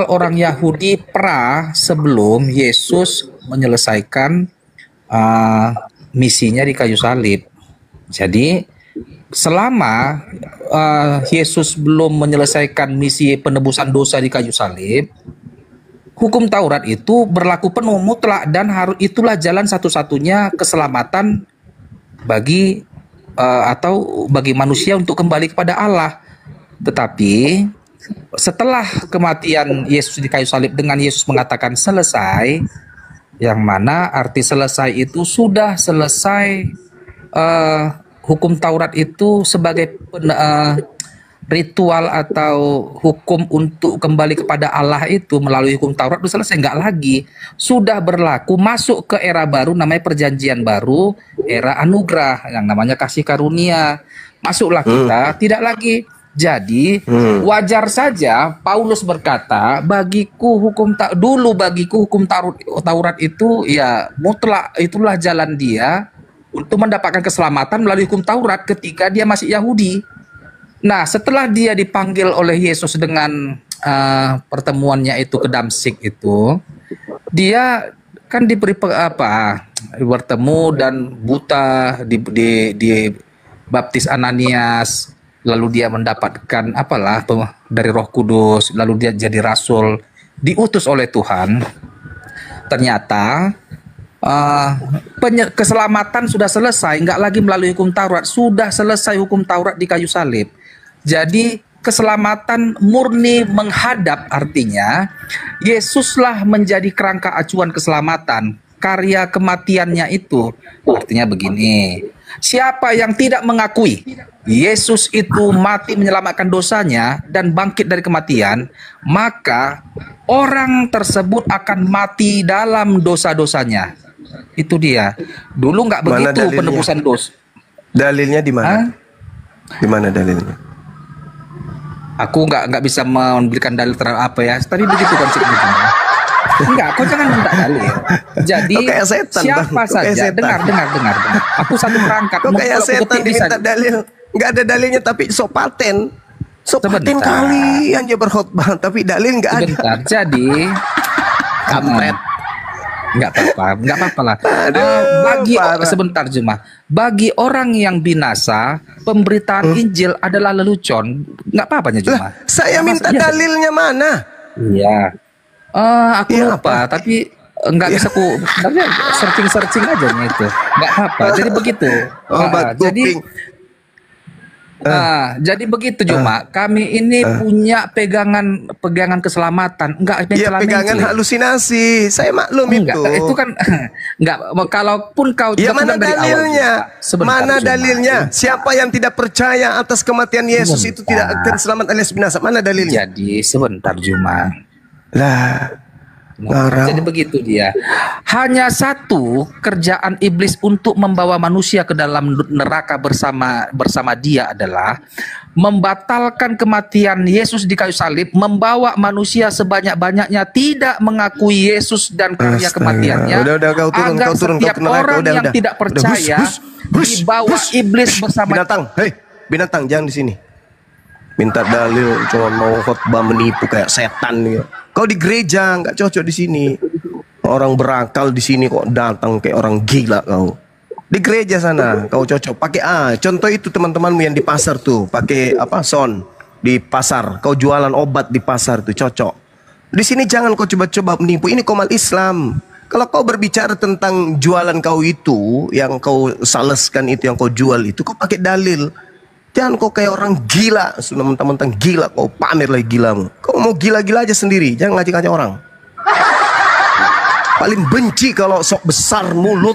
orang Yahudi sebelum Yesus menyelesaikan misinya di kayu salib. Jadi selama Yesus belum menyelesaikan misi penebusan dosa di kayu salib, hukum Taurat itu berlaku penuh mutlak dan itulah jalan satu-satunya keselamatan bagi atau bagi manusia untuk kembali kepada Allah. Tetapi setelah kematian Yesus di kayu salib dengan Yesus mengatakan selesai, yang mana arti selesai itu sudah selesai, hukum Taurat itu sebagai ritual atau hukum untuk kembali kepada Allah itu melalui hukum Taurat itu selesai, enggak lagi, sudah berlaku, masuk ke era baru namanya perjanjian baru, era anugerah yang namanya kasih karunia. Masuklah kita, tidak lagi. Jadi wajar saja Paulus berkata, bagiku hukum Taurat itu ya mutlak, itulah jalan dia untuk mendapatkan keselamatan melalui hukum Taurat ketika dia masih Yahudi. Nah, setelah dia dipanggil oleh Yesus dengan pertemuannya itu ke Damsyik itu, dia kan diberi bertemu dan buta, di baptis Ananias, lalu dia mendapatkan dari Roh Kudus, lalu dia jadi rasul, diutus oleh Tuhan. Ternyata keselamatan sudah selesai, nggak lagi melalui hukum Taurat, sudah selesai hukum Taurat di kayu salib. Jadi keselamatan murni menghadap, artinya Yesuslah menjadi kerangka acuan keselamatan. Karya kematiannya itu artinya begini, siapa yang tidak mengakui Yesus itu mati menyelamatkan dosanya dan bangkit dari kematian, maka orang tersebut akan mati dalam dosa-dosanya. Itu dia. Dulu nggak begitu penebusan dosa. Dalilnya di mana? Di mana dalilnya? Aku nggak bisa memberikan dalil terhadap apa ya. Tapi begitu konsepnya. Enggak, kau jangan minta dalil. Jadi Kau kayak setan, siapa Bang. Kau kayak saja, setan. dengar. Aku satu perangkat. Kok kayak Kalau aku setan ketik di diminta sana. dalil. Nggak ada dalilnya tapi sok paten. Sok paten Sebentar. kali aja berkhotbah tapi dalil nggak ada. Sebentar. Jadi Kampret. nggak apa-apa lah. Aduh, Bagi parah. sebentar Juma, bagi orang yang binasa, pemberitaan Injil adalah lelucon. Nggak apa-apanya Juma. Lah, saya Nggak minta masalah. dalilnya mana? Iya. Aku Iya, lupa, apa? tapi nggak bisa ku sebenarnya searching aja nih itu. Nggak apa-apa. Jadi begitu. Obat Jadi kuping. jadi begitu Juma. Kami ini punya pegangan keselamatan. Enggak Iya, pegangan halusinasi. Saya maklum Enggak, itu. itu kan enggak. Kalaupun kau Ya sudah mana dari awal, dalilnya? Juma. Sebentar, Mana Juma. dalilnya? Siapa yang tidak percaya atas kematian Yesus itu tidak akan selamat alias binasa? Mana dalilnya? Jadi sebentar Juma. Lah, ngarang. Jadi begitu dia. Hanya satu kerjaan iblis untuk membawa manusia ke dalam neraka bersama dia adalah membatalkan kematian Yesus di kayu salib, membawa manusia sebanyak-banyaknya tidak mengakui Yesus dan karya Astaga. kematiannya. Udah, kau turun, agar kau turun, kau setiap kena neraka. orang Udah. yang tidak percaya dibawa iblis bersama. Binatang, hei, binatang jangan di sini. Minta dalil, cuma mau khotbah menipu kayak setan gitu. Kau di gereja nggak cocok di sini. Orang berakal di sini kok datang kayak orang gila kau. Di gereja sana kau cocok. Pakai contoh itu teman-temanmu yang di pasar tuh, pakai apa son di pasar. Kau jualan obat di pasar tuh cocok. Di sini jangan kau coba-coba menipu. Ini komal Islam. Kalau kau berbicara tentang jualan kau itu, yang kau saleskan itu, yang kau jual itu, kau pakai dalil. Jangan kau kayak orang gila, sudah mentang-mentang gila, kau pamer lagi gilamu. Kau mau gila-gila aja sendiri, jangan ngajak-ngajak orang. Paling benci kalau sok besar mulut,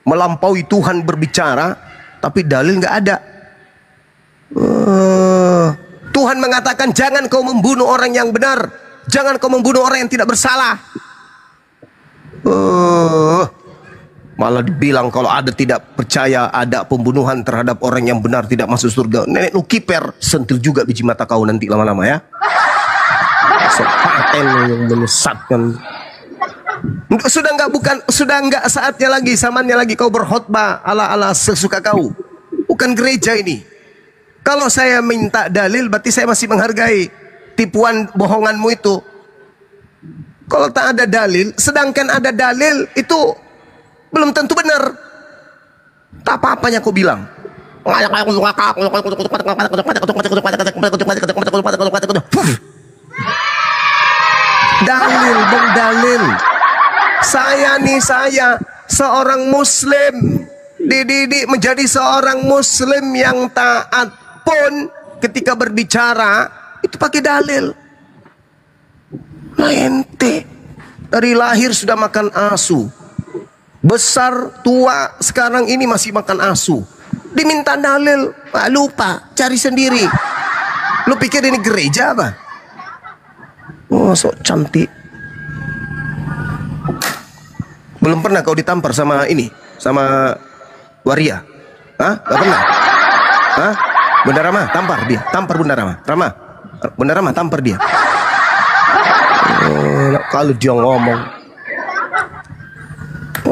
melampaui Tuhan berbicara, tapi dalil nggak ada. Tuhan mengatakan jangan kau membunuh orang yang benar, jangan kau membunuh orang yang tidak bersalah. Malah dibilang kalau ada tidak percaya ada pembunuhan terhadap orang yang benar tidak masuk surga. Nenek lu kiper, sentil juga biji mata kau nanti lama-lama ya. Sepaten yang menyesatkan. Sudah nggak saatnya lagi, zamannya lagi kau berkhotbah ala sesuka kau. Bukan gereja ini. Kalau saya minta dalil berarti saya masih menghargai tipuan bohonganmu itu. Kalau tak ada dalil, sedangkan ada dalil itu belum tentu benar. Tak apa-apanya kau bilang. Dalil, berdalil. Saya seorang muslim, dididik menjadi seorang muslim yang taat pun ketika berbicara itu pakai dalil. Nah ente dari lahir sudah makan asu, besar tua sekarang ini masih makan asu, diminta dalil, lupa cari sendiri. Lu pikir ini gereja apa? Oh sok cantik. Belum pernah kau ditampar sama ini, sama waria? Hah? Gak pernah? Hah? Bunda Rama tampar dia, tampar Bunda Rama. Bunda Rama tampar dia. Kalau dia ngomong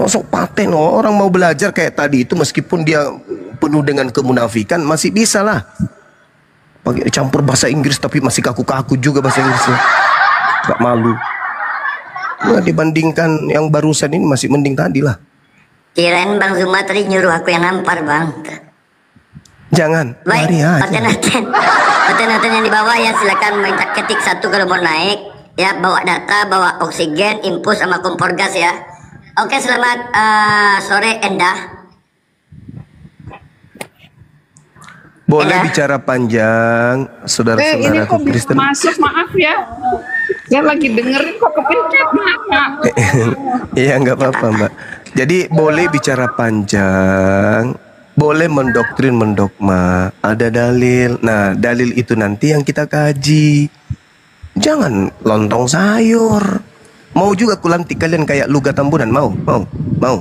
sok paten, orang mau belajar kayak tadi itu meskipun dia penuh dengan kemunafikan masih bisa lah pakai campur bahasa Inggris tapi masih kaku-kaku juga bahasa Inggrisnya, gak malu. Nah, dibandingkan yang barusan ini masih mending tadi lah. Kirain Bang Zuma tadi nyuruh aku yang nampar Bang. Jangan, Baik, mari aja. Paten-paten yang di bawah ya silakan minta ketik satu kalau mau naik. Ya, bawa data, bawa oksigen, infus sama kompor gas ya. Oke, selamat sore Endah. Boleh Ya. bicara panjang, Ini saudara-saudaraku kok Kristen. masuk, maaf ya. Saya lagi dengerin kok kepencet, maaf. Iya, nggak apa-apa Mbak. Jadi boleh bicara panjang, boleh mendoktrin mendogma, ada dalil. Nah, dalil itu nanti yang kita kaji. Jangan lontong sayur. Mau juga kulantik kalian kayak Luga Tambunan, mau? Mau?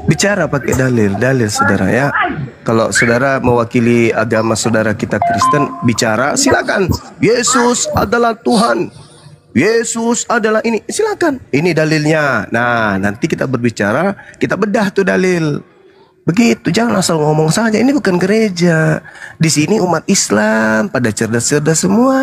Bicara pakai dalil saudara ya. Kalau saudara mewakili agama saudara kita Kristen bicara, silakan. Yesus adalah Tuhan. Yesus adalah ini. Silakan. Ini dalilnya. Nah, nanti kita berbicara, kita bedah tuh dalil. Begitu, jangan asal ngomong saja. Ini bukan gereja. Di sini umat Islam pada cerdas-cerdas semua.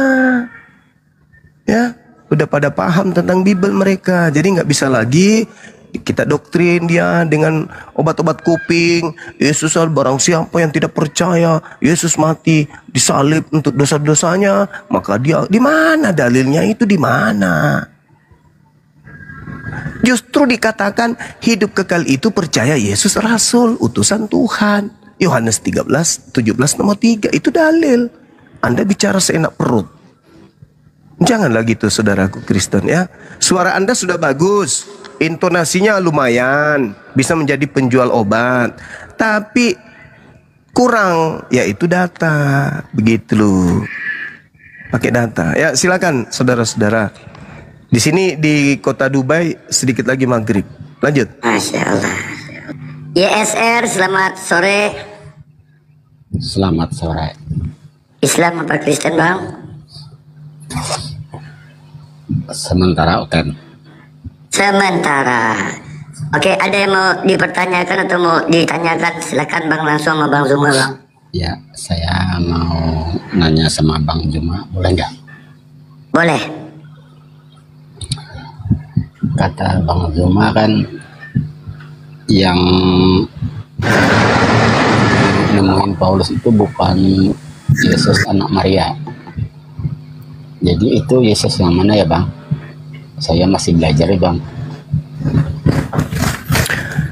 Ya, udah pada paham tentang Bible mereka. Jadi nggak bisa lagi kita doktrin dia dengan obat-obat kuping. Yesus barang siapa yang tidak percaya Yesus mati disalib untuk dosa-dosanya, maka dia di mana dalilnya itu di mana? Justru dikatakan hidup kekal itu percaya Yesus rasul, utusan Tuhan. Yohanes 13:17 nomor 3 itu dalil. Anda bicara seenak perut. Janganlah gitu saudaraku Kristen ya. Suara Anda sudah bagus, intonasinya lumayan, bisa menjadi penjual obat, tapi kurang yaitu data. Begitu loh. Pakai data. Ya, silakan saudara-saudara. Di sini di kota Dubai sedikit lagi maghrib. Lanjut. Masya Allah. YSR, selamat sore. Selamat sore. Islam apa Kristen, Bang? Sementara oten. Sementara. Oke, ada yang mau dipertanyakan atau mau ditanyakan? Silakan Bang, langsung sama Bang Zuma, Bang. Ya, saya mau nanya sama Bang Zuma, boleh nggak? Boleh. Kata Bang Zuma kan yang nemuin Paulus itu bukan Yesus anak Maria. Jadi itu Yesus yang mana ya Bang? Saya masih belajar ya Bang.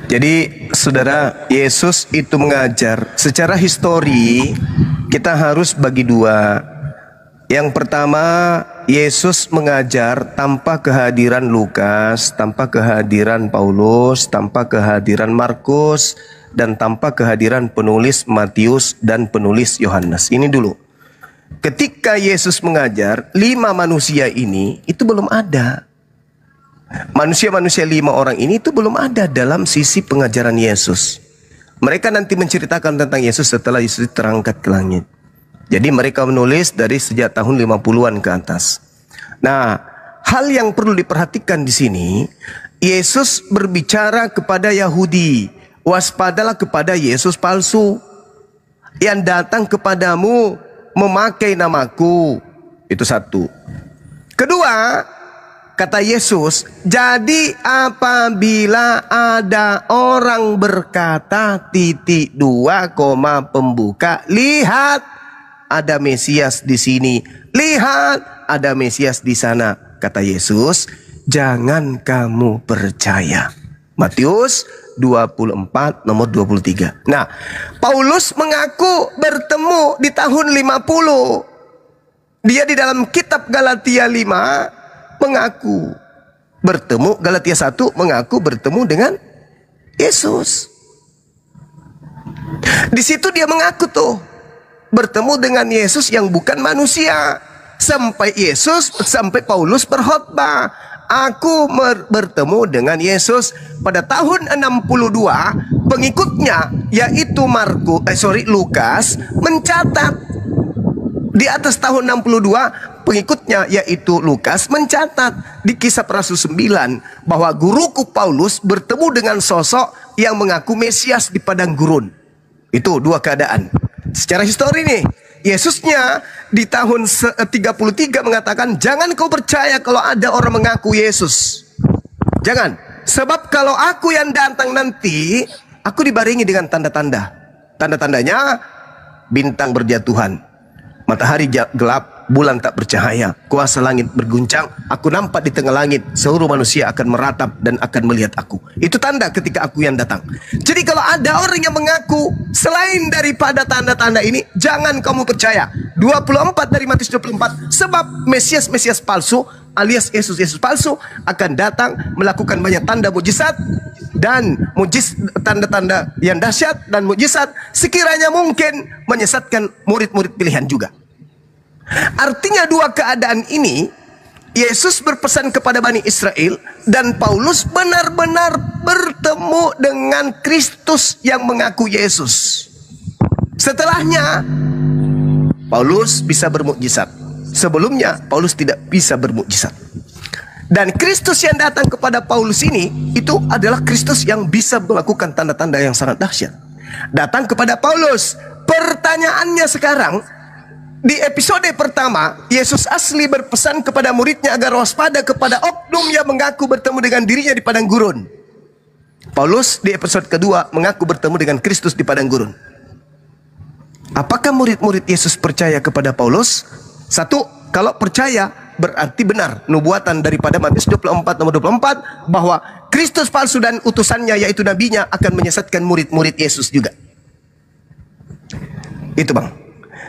Jadi saudara, Yesus itu mengajar secara histori. Kita harus bagi dua. Yang pertama, Yesus mengajar tanpa kehadiran Lukas, tanpa kehadiran Paulus, tanpa kehadiran Markus, dan tanpa kehadiran penulis Matius dan penulis Yohanes. Ini dulu. Ketika Yesus mengajar, 5 manusia ini itu belum ada. Manusia-manusia 5 orang ini itu belum ada dalam sisi pengajaran Yesus. Mereka nanti menceritakan tentang Yesus setelah Yesus terangkat ke langit. Jadi mereka menulis dari sejak tahun 50-an ke atas. Nah, hal yang perlu diperhatikan di sini, Yesus berbicara kepada Yahudi, waspadalah kepada Yesus palsu yang datang kepadamu memakai namaku. Itu satu. Kedua, kata Yesus, jadi apabila ada orang berkata titik 2, pembuka, lihat ada Mesias di sini, lihat ada Mesias di sana. Kata Yesus, jangan kamu percaya. Matius 24 nomor 23. Nah, Paulus mengaku bertemu di tahun 50. Dia di dalam kitab Galatia 5 mengaku bertemu, Galatia 1 mengaku bertemu dengan Yesus. Di situ dia mengaku tuh bertemu dengan Yesus yang bukan manusia. Sampai Paulus berkhotbah, aku bertemu dengan Yesus pada tahun 62. Pengikutnya yaitu Lukas mencatat di atas tahun 62. Pengikutnya yaitu Lukas mencatat di Kisah Rasul 9 bahwa guruku Paulus bertemu dengan sosok yang mengaku Mesias di padang gurun. Itu dua keadaan. Secara histori nih, Yesusnya di tahun 33 mengatakan, jangan kau percaya kalau ada orang mengaku Yesus. Jangan. Sebab kalau aku yang datang nanti, aku dibarengi dengan tanda-tanda. Tanda-tandanya, bintang berjatuhan, matahari gelap, bulan tak bercahaya, kuasa langit berguncang, aku nampak di tengah langit, seluruh manusia akan meratap dan akan melihat aku. Itu tanda ketika aku yang datang. Jadi kalau ada orang yang mengaku selain daripada tanda-tanda ini, jangan kamu percaya. 24 dari Matius 24, sebab Mesias palsu alias Yesus palsu akan datang melakukan banyak tanda mujizat dan tanda-tanda yang dahsyat dan mujizat sekiranya mungkin menyesatkan murid-murid pilihan juga. Artinya dua keadaan ini, Yesus berpesan kepada Bani Israel dan Paulus benar-benar bertemu dengan Kristus yang mengaku Yesus. Setelahnya Paulus bisa bermukjizat. Sebelumnya Paulus tidak bisa bermukjizat. Dan Kristus yang datang kepada Paulus ini, itu adalah Kristus yang bisa melakukan tanda-tanda yang sangat dahsyat. Datang kepada Paulus. Pertanyaannya sekarang, di episode pertama, Yesus asli berpesan kepada muridnya agar waspada kepada oknum yang mengaku bertemu dengan dirinya di padang gurun. Paulus di episode kedua mengaku bertemu dengan Kristus di padang gurun. Apakah murid-murid Yesus percaya kepada Paulus? Satu, kalau percaya berarti benar nubuatan daripada Matius 24 nomor 24 bahwa Kristus palsu dan utusannya yaitu nabinya akan menyesatkan murid-murid Yesus juga. Itu bang.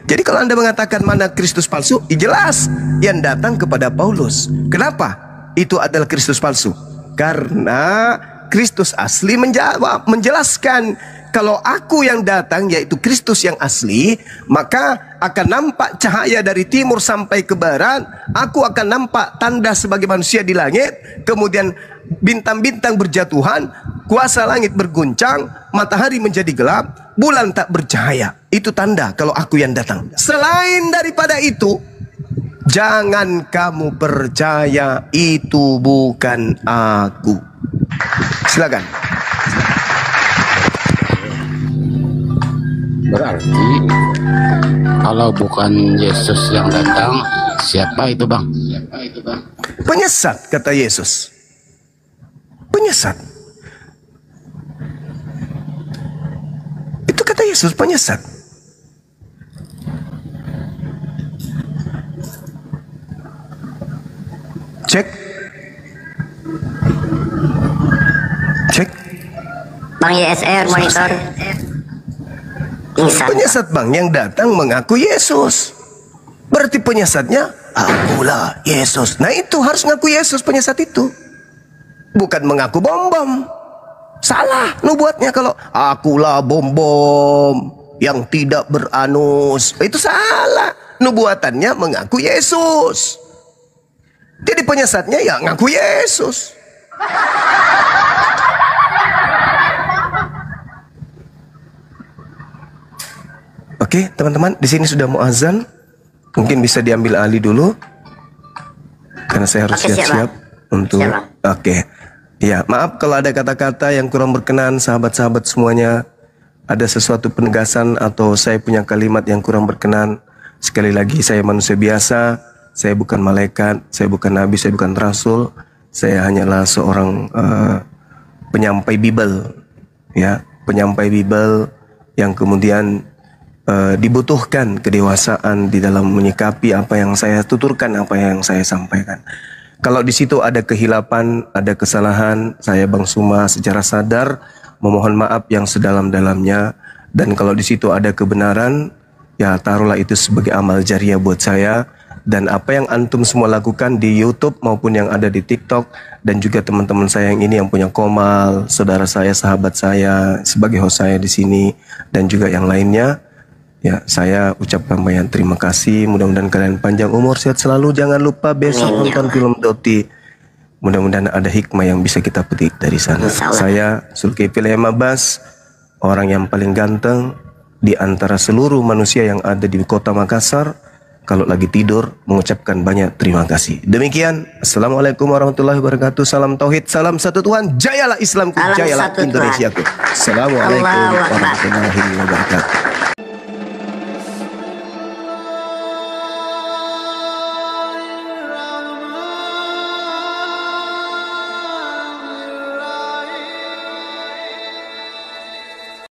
Jadi kalau Anda mengatakan mana Kristus palsu, jelas yang datang kepada Paulus. Kenapa itu adalah Kristus palsu? Karena Kristus asli menjelaskan kalau aku yang datang yaitu Kristus yang asli, maka akan nampak cahaya dari timur sampai ke barat. Aku akan nampak tanda sebagai manusia di langit. Kemudian bintang-bintang berjatuhan, kuasa langit berguncang, matahari menjadi gelap, bulan tak bercahaya. Itu tanda kalau aku yang datang. Selain daripada itu, jangan kamu percaya itu bukan aku. Silakan. Berarti kalau bukan Yesus yang datang, siapa itu bang? Penyesat, kata Yesus. Penyesat. Itu kata Yesus, penyesat. Cek. Cek. Bang YSR monitor. Penyesat bang yang datang mengaku Yesus. Berarti penyesatnya akulah Yesus. Nah itu harus ngaku Yesus penyesat itu. Bukan mengaku bom-bom. Salah nubuatnya kalau akulah bom-bom yang tidak beranus. Itu salah. Nubuatannya mengaku Yesus. Jadi penyesatnya ya ngaku Yesus. Oke, teman-teman, di sini sudah mau azan. Mungkin bisa diambil alih dulu. Karena saya harus siap-siap untuk Oke. Ya, maaf kalau ada kata-kata yang kurang berkenan, sahabat-sahabat semuanya. Ada sesuatu penegasan atau saya punya kalimat yang kurang berkenan. Sekali lagi, saya manusia biasa. Saya bukan malaikat, saya bukan nabi, saya bukan rasul. Saya hanyalah seorang penyampai Bible. Ya, penyampai Bible yang kemudian dibutuhkan kedewasaan di dalam menyikapi apa yang saya tuturkan, apa yang saya sampaikan. Kalau di situ ada kehilapan, ada kesalahan, saya Bang Suma secara sadar memohon maaf yang sedalam-dalamnya. Dan kalau di situ ada kebenaran, ya taruhlah itu sebagai amal jariah buat saya. Dan apa yang antum semua lakukan di YouTube maupun yang ada di TikTok, dan juga teman-teman saya yang ini yang punya Komal, saudara saya, sahabat saya, sebagai host saya di sini, dan juga yang lainnya. Ya, saya ucapkan banyak terima kasih. Mudah-mudahan kalian panjang umur, sehat selalu. Jangan lupa besok nonton film Doti. Mudah-mudahan ada hikmah yang bisa kita petik dari sana. Saya Zulkifli Abbas, orang yang paling ganteng di antara seluruh manusia yang ada di kota Makassar. Kalau lagi tidur, mengucapkan banyak terima kasih. Demikian, Assalamualaikum warahmatullahi wabarakatuh. Salam tauhid, salam satu Tuhan. Jayalah Islamku, jayalah Indonesiaku. Assalamualaikum warahmatullahi wabarakatuh.